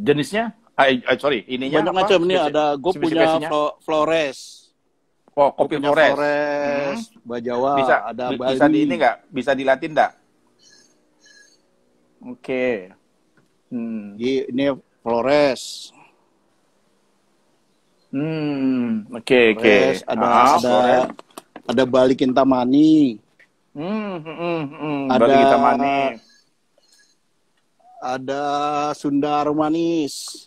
Jenisnya? Sorry, ininya banyak macam nih. Ada gue punya Flores. Oh, kopi Flores. Bajawa. Ada Bali. Bisa di ini nggak? Bisa dilatin nggak? Oke. Ini Flores. Oke. Ada Bali Kintamani. Bali Kintamani. Ada Sunda Manis.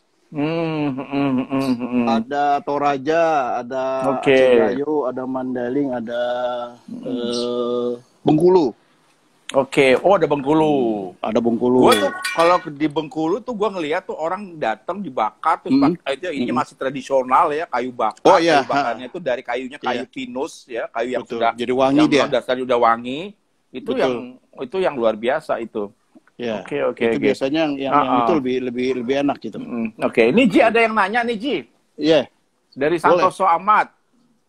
Ada Toraja, ada Cigayo, ada Mandaling, ada Bengkulu. Oke, ada Bengkulu. Ada Bengkulu. Gue tuh kalau di Bengkulu tuh gue ngeliat tuh orang datang dibakar terus ini masih tradisional ya, kayu bakar. Oh iya. Kayu bakarnya itu dari kayunya kayu pinus ya, kayu yang betul. sudah jadi wangi dia. Dasarnya udah wangi. Itu yang luar biasa itu. Ya. Oke. Itu biasanya yang itu lebih enak gitu. Oke, ini Ji ada yang nanya nih Ji. Iya. Dari Santoso Ahmad.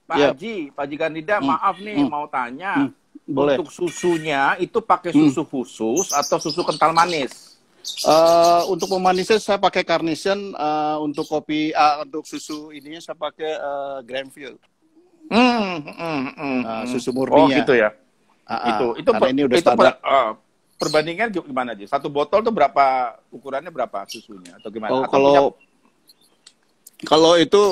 Pak Haji Kandida, maaf nih mau tanya. Boleh. Untuk susunya itu pakai susu khusus atau susu kental manis? Untuk pemanisnya saya pakai Carnation. Untuk kopi, untuk susu ininya saya pakai Granville. Susu murninya. Oh gitu ya. Itu karena ini udah standar. Perbandingan gimana aja? Satu botol tuh ukurannya berapa susunya atau gimana? Kalau itu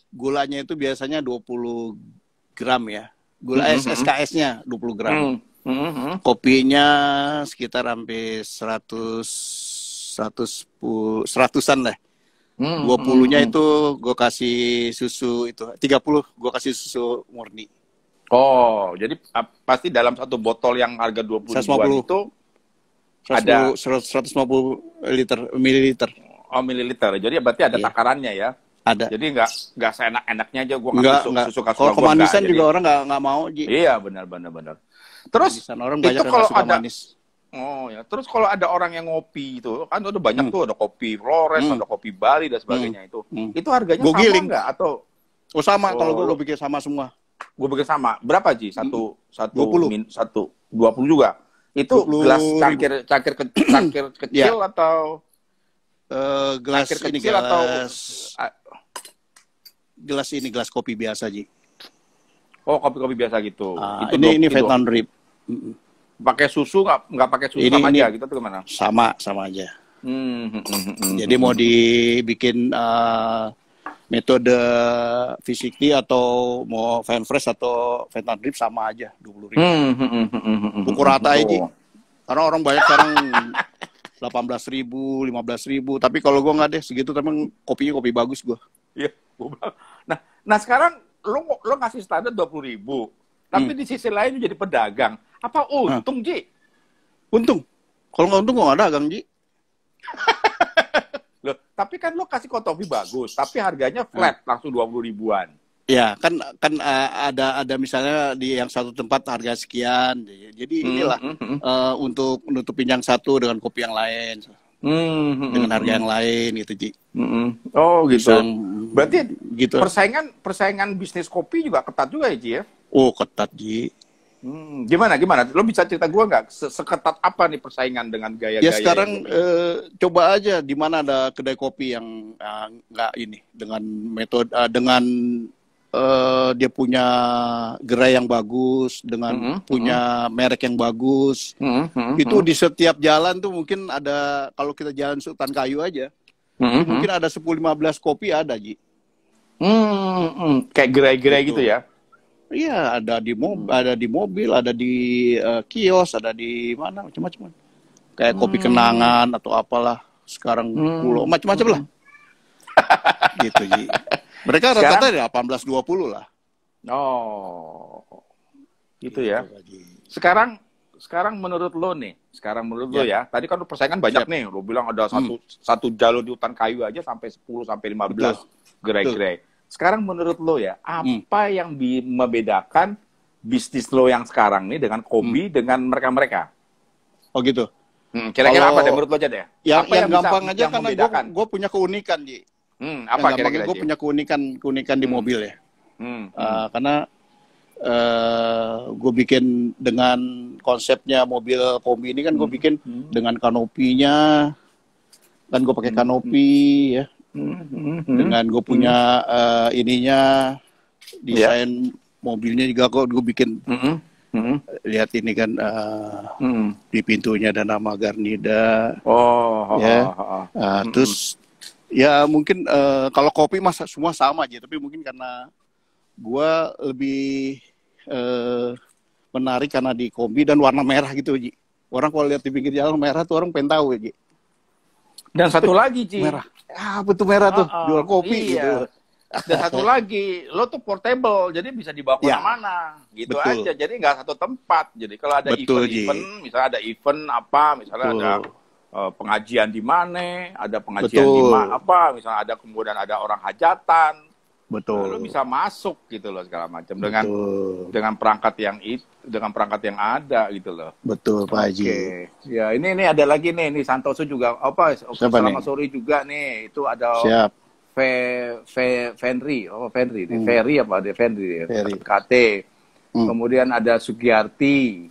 gulanya itu biasanya 20 gram ya. Gula SKS-nya 20 gram. Kopinya sekitar hampir 100-an lah. 20-nya itu gue kasih susu itu. 30 gue kasih susu murni. Oh, jadi pasti dalam satu botol yang harga 20 ribuan itu ada 150 mililiter. Oh, mililiter. Jadi berarti ada takarannya ya? Ada. Jadi nggak seenak-enaknya aja gue ngasih susu kasih. Kalau kemanisan juga orang nggak mau, Ji. Iya, benar. Terus orang banyak itu kalau yang ada manis. Oh ya, terus kalau ada orang yang ngopi itu kan udah banyak tuh, ada kopi Flores, ada kopi Bali dan sebagainya itu harganya gua sama giling. nggak atau? Sama, kalau gue bikin sama semua. Gue bikin sama. Berapa Ji? 20 juga. Itu 20 gelas cangkir kecil atau gelas cangkir ini kecil atau gelas kopi biasa, Ji. Oh, kopi biasa gitu. Itu ini Vietnam drip. Pakai susu nggak pakai susu sama aja gitu atau gimana? Sama aja. Jadi mau dibikin metode V60 atau mau fan fresh atau Vietnam drip sama aja 20.000. Pukul rata aja. Karena orang banyak sekarang 18.000, 15.000. Tapi kalau gue nggak deh segitu, tapi kopinya kopi bagus gue. Iya. Nah sekarang lo ngasih standar 20.000. Tapi di sisi lain jadi pedagang. Apa untung, Ji? Untung. Kalau nggak untung, gue nggak dagang, Ji. Loh, tapi kan lo kasih kopi bagus, tapi harganya flat, langsung 20 ribuan. Ya, kan ada misalnya di yang satu tempat harga sekian. Jadi inilah untuk menutupin yang satu dengan kopi yang lain. Dengan harga yang lain gitu, Ji. Oh, gitu. Berarti gitu. Persaingan bisnis kopi juga ketat juga ya, Ji ya? Oh, ketat, Ji. Gimana? Lo bisa cerita gue nggak? Seketat apa nih persaingan dengan gaya-gaya? Ya sekarang coba aja di mana ada kedai kopi yang nggak ini dengan metode dengan dia punya gerai yang bagus, dengan punya merek yang bagus. Itu di setiap jalan tuh mungkin ada, kalau kita jalan Sultan Kayu aja, mungkin ada 10-15 kopi ada, Ji. Kayak gerai-gerai gitu ya? Iya, ada di mobil, ada di kios, ada di mana, macam-macam. Kayak kopi kenangan atau apalah. Sekarang pulau, macam-macam lah. Gitu, Ji. Mereka rata-rata 18-20 lah. Oh, gitu ya. Sekarang sekarang menurut lo lo ya, tadi kan persaingan banyak nih, lo bilang ada satu jalur di hutan kayu aja sampai 10 sampai 15 gerai-gerai. Sekarang menurut lo ya, apa yang membedakan bisnis lo yang sekarang nih dengan kopi dengan mereka-mereka? Oh gitu. Kira-kira apa deh menurut lo aja deh? Yang gampang aja karena gue punya keunikan, Ji. Apa kira-kira? Gue punya keunikan di mobil ya. Karena gue bikin dengan konsepnya mobil kombi ini kan gue bikin dengan kanopinya, kan gue pakai kanopi ya, dengan gue punya ininya desain mobilnya juga gue bikin. Lihat ini kan di pintunya ada nama Garnida. Terus ya mungkin kalau kopi semua sama aja, tapi mungkin karena gue lebih menarik karena di kombi dan warna merah gitu, Ji. Orang kalau lihat di pinggir jalan merah tuh orang pengen tahu ya, Ji. Dan satu lagi, Ji. Merah. Betul merah tuh, jual kopi gitu. Dan satu lagi, lo tuh portable, jadi bisa dibawa kemana-mana, gitu aja. Jadi nggak satu tempat. Jadi kalau ada event, misalnya ada event apa, misalnya ada pengajian di mana, ada pengajian di mana apa, misalnya ada kemudian ada orang hajatan. Lo bisa masuk gitu loh segala macam dengan perangkat yang ada gitu loh. Betul, Pak Haji. Ya, ini ada lagi nih Santoso juga selama sore juga nih. Itu ada Fenri, Ferry apa dia Fenri, KT. Kemudian ada Sugiyarti.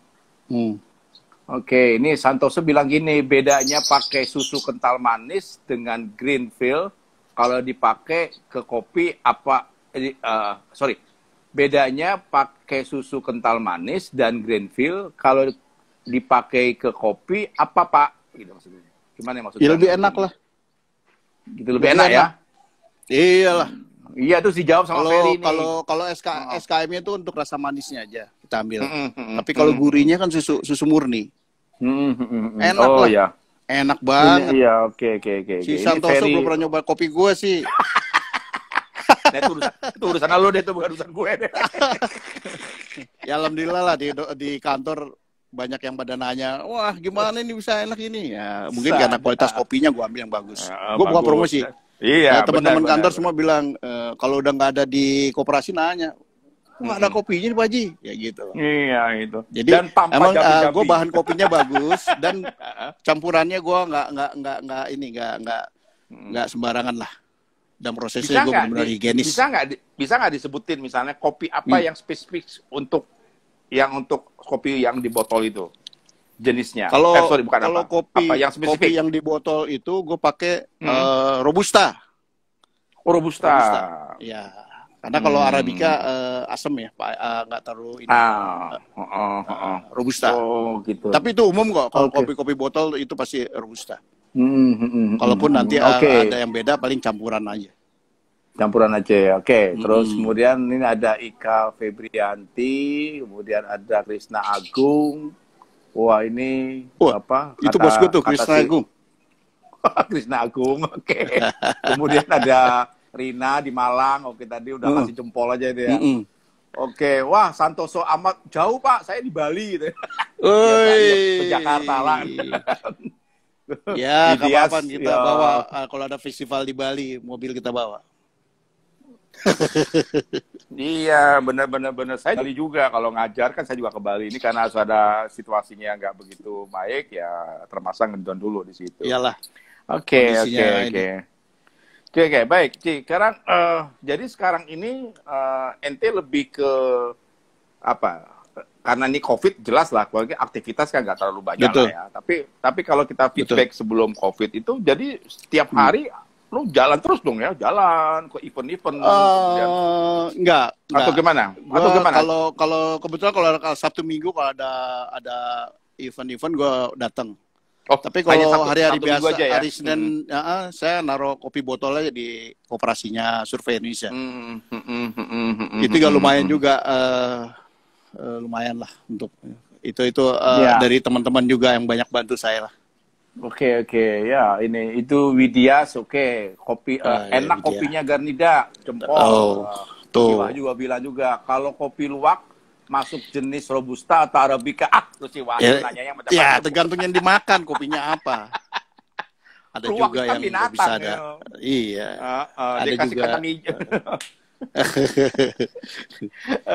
Oke, ini Santoso bilang gini, bedanya pakai susu kental manis dengan Greenfield kalau dipakai ke kopi bedanya pakai susu kental manis dan Greenfield kalau dipakai ke kopi apa, Pak? Gitu maksudnya. Gimana maksudnya? Ya, lebih enak lah. Gitu lebih enak ya? Iyalah. Iya, itu dijawab sama Ferry nih. Kalau SKM-nya itu untuk rasa manisnya aja kita ambil. Tapi kalau gurihnya kan susu murni. Enak lah. Ya. Enak banget. Iya, oke. Si Santoso belum pernah nyoba kopi gue sih. Nah, itu urusan lo deh, itu bukan urusan gue deh. Ya alhamdulillah lah di kantor banyak yang pada nanya, wah gimana ini bisa enak ini? Ya mungkin karena kualitas kopinya gue ambil yang bagus. Gue bukan promosi. Iya. Teman-teman kantor semua bilang kalau udah nggak ada di koperasi nanya, nggak ada kopinya nih Pak Haji, ya gitu. Iya itu. Jadi dan emang gue bahan kopinya bagus dan campurannya gue nggak sembarangan lah. Dan prosesnya gue benar-benar higienis. Bisa nggak disebutin misalnya kopi apa yang spesifik untuk kopi yang di botol itu jenisnya? Kalau kopi yang di botol itu gue pakai Robusta. Oh, Robusta. Ya. Karena kalau Arabica asam ya, nggak terlalu ini. Robusta. Oh, gitu. Tapi itu umum kok. Kalau kopi-kopi botol itu pasti Robusta. Kalaupun nanti ada yang beda, paling campuran aja. Oke. Terus kemudian ini ada Ika Febrianti, kemudian ada Krisna Agung. Wah ini apa? Itu bosku tuh Krisna Agung. Krisna Agung, oke. Kemudian ada Rina di Malang, oke tadi udah kasih jempol aja itu ya. Oke, wah Santoso amat jauh Pak, saya di Bali gitu. Ke Jakarta lah. Ya, kapan kita bawa kalau ada festival di Bali, mobil kita bawa. Iya, benar. Saya Bali juga kalau ngajar kan saya juga ke Bali ini karena ada situasinya nggak begitu baik ya, termasuk ngedon dulu di situ. Iyalah. Oke, baik. Ci, sekarang jadi sekarang ini ente lebih ke apa? Karena ini COVID jelas lah, aktivitas kan nggak terlalu banyak lah ya. Tapi kalau kita feedback sebelum COVID itu, jadi setiap hari lu jalan terus dong ya, jalan ke event-event. Enggak. Atau gimana? Kalau kebetulan kalau Sabtu Minggu kalau ada event-event gue datang. Tapi kalau hari-hari biasa, hari Senin, saya naruh kopi botol aja di koperasinya Survei Indonesia. Itu juga lumayan juga. Lumayan lah untuk itu dari teman-teman juga yang banyak bantu saya lah. Oke ya ini itu Widias kopi enak Widya. Kopinya Garnida jempol. Tuh. Juga bilang juga kalau kopi luwak masuk jenis Robusta atau Arabica? Terus si Wahyu nanya yang ya tergantung yang dimakan kopinya apa. Ada Ruang juga yang binatang, bisa ada. Iya. Ada dia kasih juga. kacang hijau.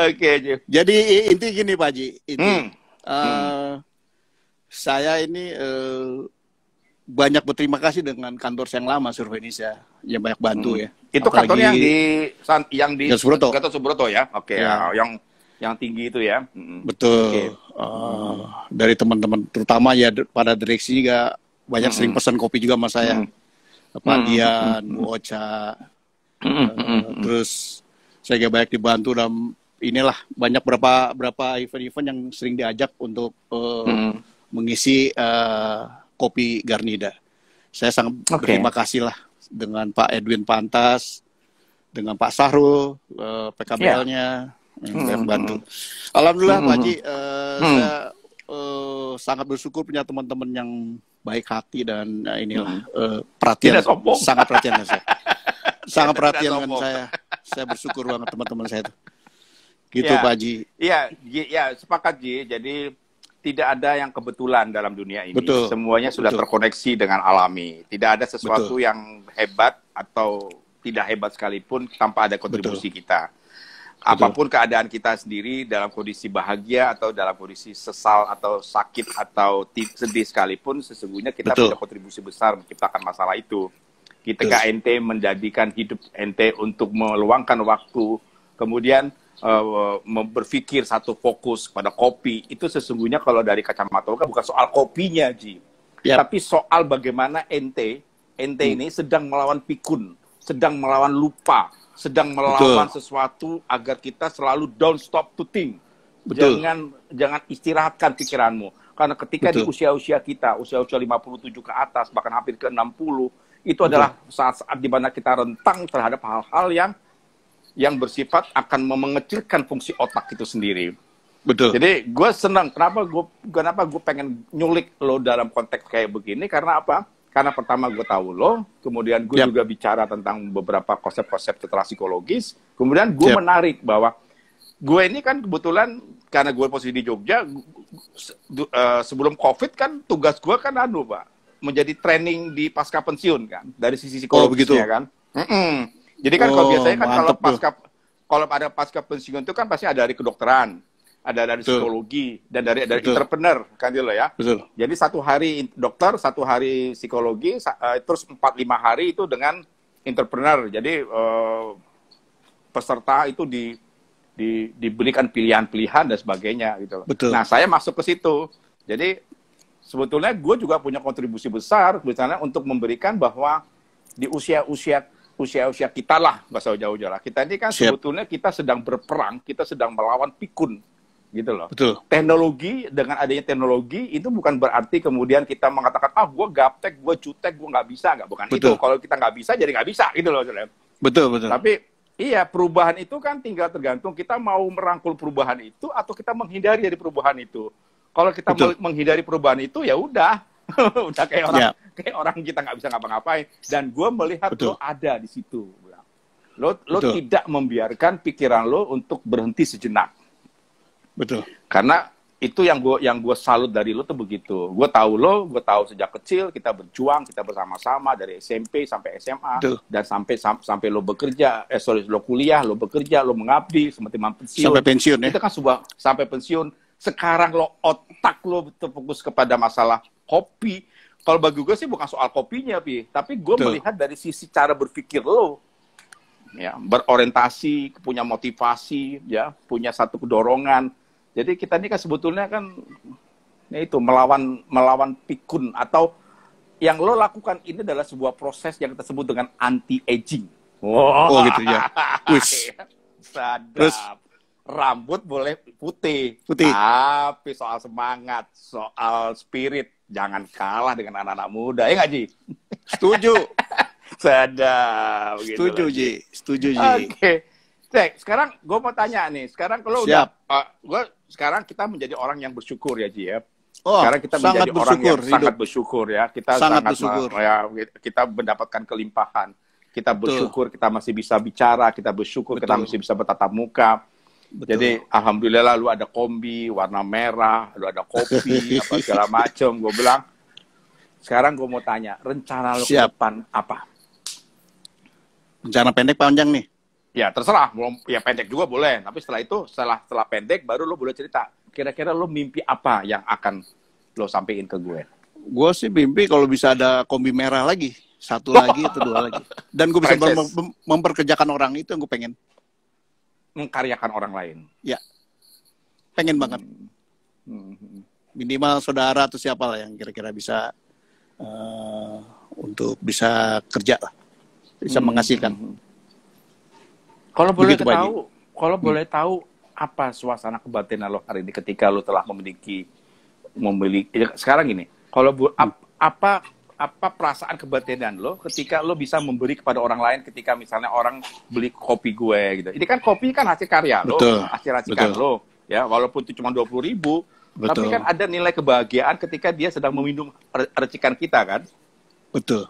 Oke, Ji. Jadi inti gini Pak Ji, saya ini banyak berterima kasih dengan kantor yang lama Surveinisia yang banyak bantu ya. Itu kantor yang di Gatot Subroto ya. Oke, ya. Yang tinggi itu ya. Betul. Dari teman-teman terutama ya pada direksi juga banyak sering pesan kopi juga sama saya. Pak Dian, Bu Ocha. Terus saya juga banyak dibantu dalam inilah banyak berapa event-event yang sering diajak untuk mengisi kopi Garnida. Saya sangat berterima kasih lah dengan Pak Edwin Pantas, dengan Pak Sahrul, PKBL-nya yang bantu. Alhamdulillah Pak Haji, saya sangat bersyukur punya teman-teman yang baik hati dan inilah perhatian, sangat perhatian dengan saya. Sangat perhatian dengan saya. Saya bersyukur banget teman-teman saya itu. Gitu Pak Haji. Iya, sepakat Ji. Jadi tidak ada yang kebetulan dalam dunia ini. Betul. Semuanya sudah terkoneksi dengan alami. Tidak ada sesuatu yang hebat atau tidak hebat sekalipun tanpa ada kontribusi kita. Apapun keadaan kita sendiri dalam kondisi bahagia atau dalam kondisi sesal atau sakit atau sedih sekalipun, sesungguhnya kita punya kontribusi besar menciptakan masalah itu. Ketika ente menjadikan hidup ente untuk meluangkan waktu, kemudian berpikir satu fokus pada kopi, itu sesungguhnya kalau dari kacamata bukan soal kopinya, Ji. Tapi soal bagaimana ente ini sedang melawan pikun, sedang melawan lupa, sedang melawan sesuatu agar kita selalu don't stop to think. Jangan istirahatkan pikiranmu. Karena ketika di usia-usia kita, usia-usia 57 ke atas, bahkan hampir ke 60, itu adalah saat-saat di mana kita rentang terhadap hal-hal yang bersifat akan mengecilkan fungsi otak itu sendiri. Betul. Jadi gue senang. Kenapa gue pengen nyulik lo dalam konteks kayak begini? Karena apa? Karena pertama gue tahu lo, kemudian gue juga bicara tentang beberapa konsep-konsep setelah psikologis. Kemudian gue menarik bahwa gue ini kan kebetulan karena gue posisi di Jogja, sebelum COVID kan tugas gue kan Pak, menjadi training di pasca pensiun kan, dari sisi psikologisnya kan. Jadi kan kalau biasanya kan kalau ada pasca pensiun itu kan pasti ada dari kedokteran, ada dari psikologi, dan dari entrepreneur kan gitu loh ya. Jadi 1 hari dokter, 1 hari psikologi, terus 4-5 hari itu dengan entrepreneur. Jadi peserta itu diberikan pilihan-pilihan dan sebagainya gitu loh. Nah, saya masuk ke situ. Jadi sebetulnya gue juga punya kontribusi besar misalnya untuk memberikan bahwa di usia-usia kita lah, nggak usah jauh-jauh lah. Kita ini kan sebetulnya kita sedang berperang, kita sedang melawan pikun, gitu loh. Teknologi, dengan adanya teknologi, itu bukan berarti kemudian kita mengatakan, gue gaptek, gue jutek, gue nggak bisa, bukan itu. Kalau kita nggak bisa, jadi nggak bisa, gitu loh. Betul. Tapi, iya, perubahan itu kan tinggal tergantung kita mau merangkul perubahan itu atau kita menghindari dari perubahan itu. Kalau kita menghindari perubahan itu, ya udah kayak orang kita nggak bisa ngapa-ngapain. Dan gue melihat lo ada di situ. Lo tidak membiarkan pikiran lo untuk berhenti sejenak. Karena itu yang gue salut dari lo tuh begitu. Gue tahu sejak kecil kita berjuang, kita bersama-sama dari SMP sampai SMA dan sampai lo bekerja, lo kuliah, lo bekerja, lo mengabdi sampai pensiun. Sampai pensiun ya. Itu kan sampai pensiun. Sekarang otak lo terfokus kepada masalah kopi. Kalau bagi gue sih bukan soal kopinya, tapi gue melihat dari sisi cara berpikir lo, ya, berorientasi, punya motivasi, ya, punya satu kedorongan. Jadi kita ini kan sebetulnya kan ya itu melawan pikun, atau yang lo lakukan ini adalah sebuah proses yang kita sebut dengan anti-aging. Oh gitu ya. Sadap. Terus rambut boleh putih, tapi soal semangat, soal spirit, jangan kalah dengan anak-anak muda, ya nggak, Ji? Setuju. Sadap. Setuju, Ji. Setuju, Ji. Oke. Sekarang gue mau tanya nih, sekarang kalau sekarang kita menjadi orang yang bersyukur ya, Ji ya. Sekarang kita menjadi orang yang sangat bersyukur ya. Kita sangat bersyukur. Kita mendapatkan kelimpahan. Kita bersyukur kita masih bisa bicara, kita bersyukur kita masih bisa bertatap muka. Betul. Jadi alhamdulillah lu ada kombi warna merah, lu ada kopi apa segala macam. Gue bilang, sekarang gue mau tanya, rencana lu ke depan apa? Rencana pendek panjang nih? Ya terserah, ya pendek juga boleh. Tapi setelah itu, setelah pendek baru lu boleh cerita. Kira-kira lu mimpi apa yang akan lo sampein ke gue? Gue sih mimpi kalau bisa ada kombi merah lagi, 1 lagi atau 2 lagi. Dan gue bisa memperkerjakan orang, itu yang gue pengen. Mengkaryakan orang lain. Ya, pengen banget. Minimal saudara atau siapa lah yang kira-kira bisa untuk bisa kerja lah, bisa menghasilkan. Kalau boleh tahu, boleh tahu apa suasana kebatinan lo hari ini ketika lo telah memiliki sekarang ini. Kalau apa perasaan kebatinan lo ketika lo bisa memberi kepada orang lain ketika misalnya orang beli kopi gue gitu. Ini kan kopi kan hasil karya lo, hasil racikan lo, ya walaupun itu cuma 20.000, tapi kan ada nilai kebahagiaan ketika dia sedang meminum racikan kita kan. Betul.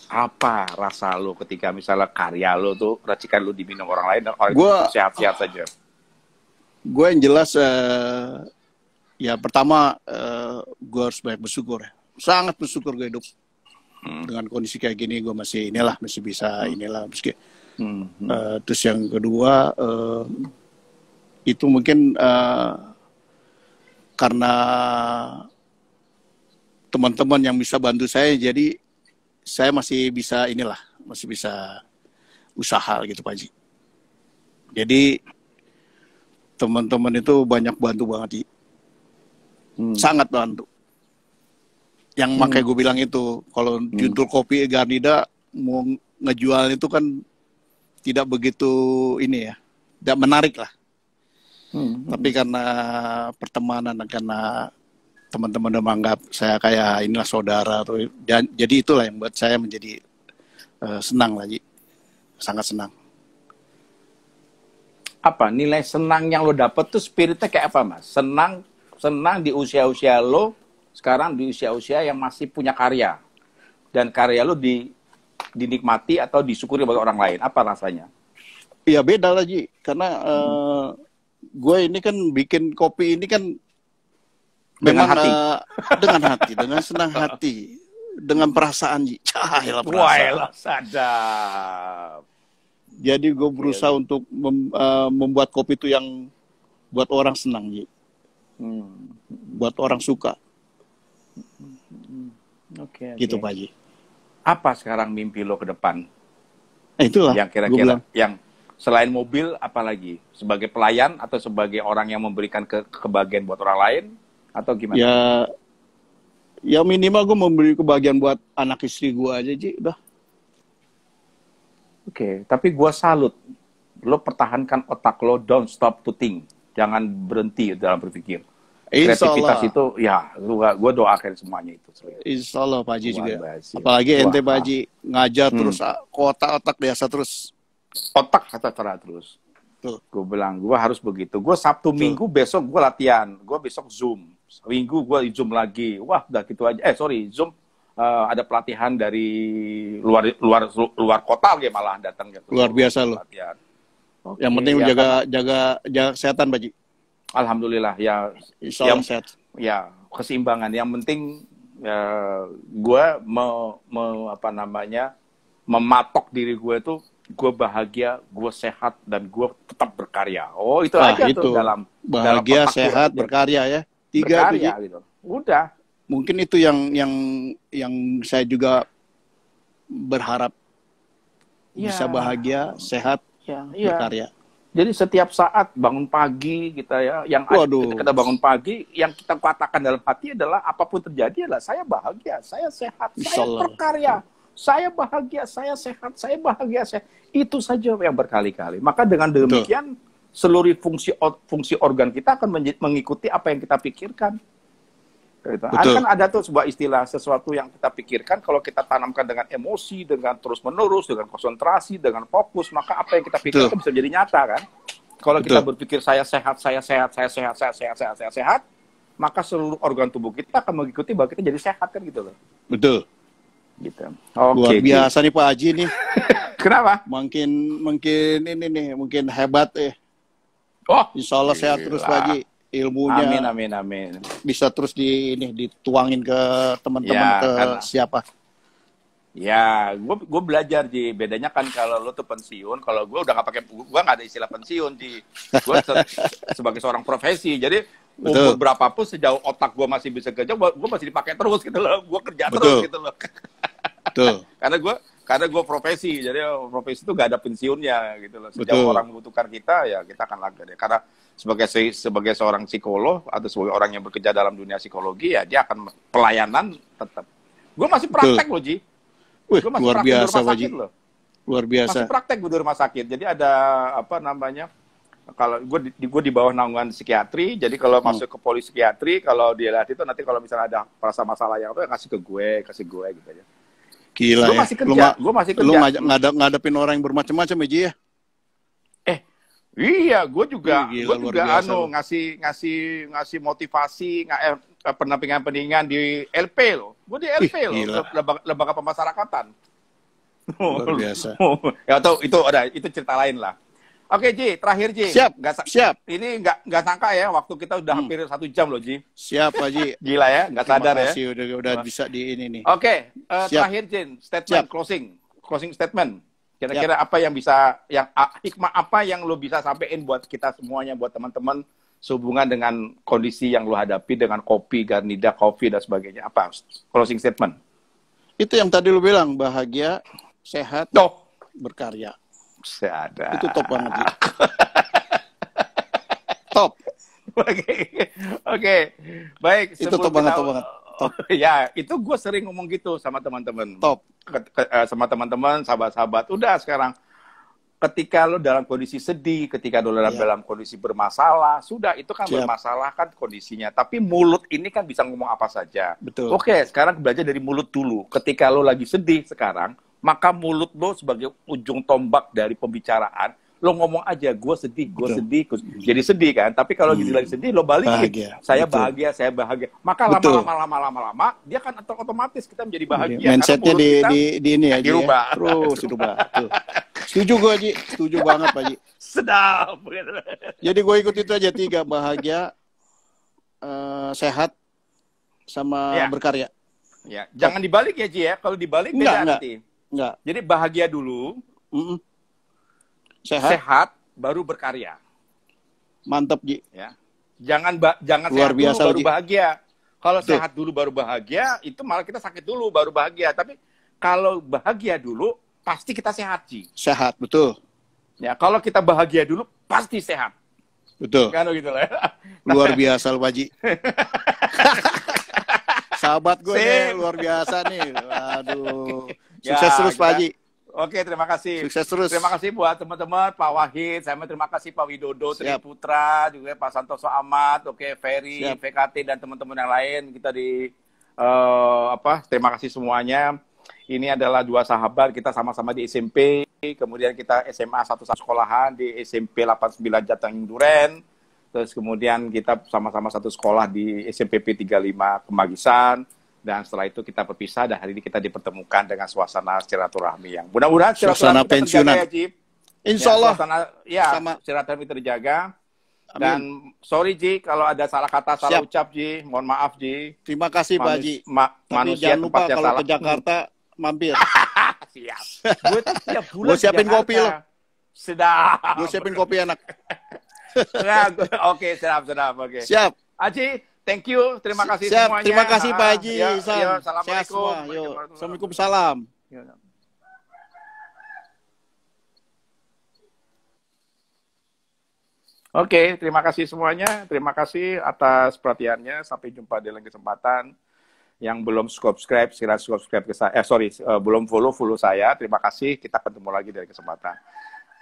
Apa rasa lo ketika misalnya karya lo tuh racikan lo diminum orang lain dan orang itu sehat-sehat saja? Gue yang jelas ya pertama gue harus banyak bersyukur ya. Sangat bersyukur gue hidup dengan kondisi kayak gini. Gue masih masih bisa meski terus yang kedua itu mungkin karena teman-teman yang bisa bantu saya, jadi saya masih bisa masih bisa usaha gitu Pak Haji. Jadi teman-teman itu banyak bantu banget, sangat bantu. Yang makanya gue bilang itu, kalau juntul kopi Garnida mau ngejual itu kan tidak begitu tidak menarik lah. Tapi karena pertemanan, karena teman-teman udah menganggap saya kayak inilah saudara, dan jadi itulah yang buat saya menjadi senang lagi, sangat senang. Apa nilai senang yang lo dapet tuh spiritnya kayak apa Mas? Senang di usia-usia lo sekarang, di usia-usia yang masih punya karya, dan karya lo dinikmati atau disyukuri oleh orang lain. Apa rasanya? Iya beda lagi, karena gue ini kan bikin kopi ini kan dengan hati, dengan senang hati, dengan perasaan, cahaya perasaan. Wah, sadap. Jadi gue berusaha untuk membuat kopi itu yang buat orang senang, buat orang suka. Oke. Gitu Pak Haji. Apa sekarang mimpi lo ke depan? Itulah. Yang kira-kira yang selain mobil, apa lagi? Sebagai pelayan atau sebagai orang yang memberikan kebahagiaan buat orang lain? Atau gimana? Ya minimal gue memberi kebahagiaan buat anak istri gue aja, Ji. Udah. Oke, tapi gue salut. Lo pertahankan otak lo, don't stop to think. Jangan berhenti dalam berpikir. Kreativitas itu, ya, gue doakan semuanya itu. Insya Allah Pak Haji juga. Apalagi ente Pak Haji ngajar terus, otak biasa terus. Otak kata terus. Gue bilang, gue harus begitu. Gue Sabtu Minggu besok gue latihan. Gue besok Zoom. Minggu gue Zoom lagi. Wah, udah gitu aja. Zoom. Ada pelatihan dari luar kota malah datang gitu. Luar biasa loh. Okay, yang penting jaga kesehatan Pak Haji. Alhamdulillah ya. Sehat. Ya, keseimbangan. Yang penting gue mematok diri gue tuh, gue bahagia, gue sehat, dan gue tetap berkarya. Oh, itu aja itu. Tuh dalam bahagia, sehat, berkarya ya. 3 berkarya gitu. Udah. Mungkin itu yang saya juga berharap bisa bahagia, sehat, berkarya. Jadi setiap saat bangun pagi kita kita bangun pagi, yang kita katakan dalam hati adalah apapun terjadi adalah saya bahagia, saya sehat, saya berkarya. Saya bahagia, saya sehat, saya bahagia, itu saja yang berkali-kali. Maka dengan demikian seluruh fungsi organ kita akan mengikuti apa yang kita pikirkan. Gitu. Kan ada tuh sebuah istilah, sesuatu yang kita pikirkan kalau kita tanamkan dengan emosi, dengan terus-menerus, dengan konsentrasi, dengan fokus, maka apa yang kita pikirkan bisa jadi nyata kan. Kalau kita berpikir saya sehat, maka seluruh organ tubuh kita akan mengikuti bahwa kita jadi sehat kan gitu loh. Betul. Gitu. Luar biasa nih Pak Haji nih. Kenapa? Mungkin ini nih, mungkin hebat Oh, insya Allah sehat terus Pak Haji. Ilmunya amin. Bisa terus dituangin ke teman-teman, ya, ke siapa. Ya, gue belajar Ji. Bedanya kan kalau lo tuh pensiun, kalau gue udah nggak pakai, gue nggak ada istilah pensiun Ji. Gue sebagai seorang profesi, jadi umur berapapun sejauh otak gue masih bisa kerja, gue masih dipakai terus gitu loh. Gue kerja terus gitu loh. Betul. karena gue profesi, jadi profesi itu gak ada pensiunnya gitu loh. Sejauh orang membutuhkan kita, ya kita akan lakukan. Karena sebagai seorang psikolog atau sebagai orang yang bekerja dalam dunia psikologi, ya dia akan pelayanan tetap. Gue masih praktek loh Ji. Wih, luar biasa Pak Haji. Luar biasa. Masih praktek di rumah sakit. Jadi ada apa namanya? Kalau gue di bawah naungan psikiatri, jadi kalau masuk ke poli psikiatri, kalau dia lihat itu nanti kalau misalnya ada perasa masalah yang apa, kasih gue gitu aja. Gila gue masih kerja, gue masih kerja. Lu ngadepin orang yang bermacam-macam ya Ji ya? Iya, gue juga ngasih motivasi, pendampingan di LP loh. Gue di LP loh, lembaga pemasarakatan. Luar biasa. Ya itu cerita lain lah. Oke Ji, terakhir Ji. Siap. Ini nggak sangka ya, waktu kita udah hampir 1 jam loh Ji. Siap Pak Ji. Gila ya, nggak sadar ya. Udah bisa di ini nih. Oke, terakhir Ji, statement closing statement. Kira-kira apa yang bisa, hikmah apa yang lo bisa sampein buat kita semuanya, buat teman-teman sehubungan dengan kondisi yang lo hadapi dengan kopi, Garnida, kopi dan sebagainya. Apa closing statement? Itu yang tadi lo bilang, bahagia, sehat, berkarya. Ada. Itu top banget. Top. Oke. Baik. Itu top banget. Ya, itu gue sering ngomong gitu sama teman-teman. Top. Sama teman-teman, sahabat-sahabat. Udah sekarang, ketika lo dalam kondisi sedih, ketika lo dalam kondisi bermasalah, sudah itu kan bermasalah kan kondisinya. Tapi mulut ini kan bisa ngomong apa saja. Betul. Oke, sekarang belajar dari mulut dulu. Ketika lo lagi sedih sekarang, maka mulut lo sebagai ujung tombak dari pembicaraan, lo ngomong aja, gue sedih, jadi sedih kan. Tapi kalau lagi sedih, lo balikin, saya bahagia. Maka lama-lama, dia kan otomatis kita menjadi bahagia. Mindsetnya di ini ya, dirubah. Terus dirubah. Setuju gue Haji, setuju banget Pak Haji. Sedap. Jadi gue ikut itu aja 3, bahagia, sehat, sama berkarya. Ya, jangan dibalik ya Ji ya. Kalau dibalik beda nanti. Enggak. Jadi bahagia dulu. Sehat baru berkarya. Mantap Ji. Ya. Jangan luar sehat biasa, dulu baru Ji. bahagia. Kalau sehat dulu baru bahagia, itu malah kita sakit dulu baru bahagia. Tapi kalau bahagia dulu, pasti kita sehat Ji. Sehat, betul. Ya, kalau kita bahagia dulu, pasti sehat. Betul. Kan gitu lah. Luar biasa Pak Haji. Sahabat gue nih, luar biasa nih. Aduh. Sukses terus Pak Haji. Oke, terima kasih. Sukses terus. Terima kasih buat teman-teman, Pak Wahid, terima kasih Pak Widodo, Tri Putra, juga Pak Santoso Ahmad, Ferry, VKT dan teman-teman yang lain. Kita terima kasih semuanya. Ini adalah 2 sahabat, kita sama-sama di SMP, kemudian kita SMA satu sekolahan di SMP 89 Jateng Duren. Terus kemudian kita sama-sama satu sekolah di SMP P35 Kemagisan. Dan setelah itu kita berpisah dan hari ini kita dipertemukan dengan suasana silaturahmi yang mudah-mudahan suasana pensiunan. Insya Allah. Silaturahmi terjaga. Amin. Dan sorry Ji kalau ada salah kata, salah ucap Ji. Mohon maaf Ji. Terima kasih Pak Haji. Manusia jangan lupa kalau ke Jakarta mampir. Siap. Gue tiap bulan gue siapin kopi lo. Sedap. Gue siapin kopi enak. Oke, sedap. Oke. Siap. Haji, thank you. Terima kasih Siap. semuanya. Terima kasih Pak Haji. Assalamualaikum. Assalamualaikum. Salam. Oke, terima kasih semuanya. Terima kasih atas perhatiannya. Sampai jumpa di lain kesempatan. Yang belum subscribe, silahkan subscribe ke saya. Belum follow saya. Terima kasih. Kita ketemu lagi dari kesempatan.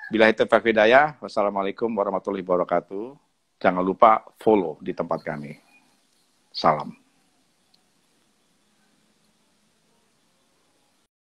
Bila itu Pak Hidayah. Wassalamualaikum warahmatullahi wabarakatuh. Jangan lupa follow di tempat kami. Salam.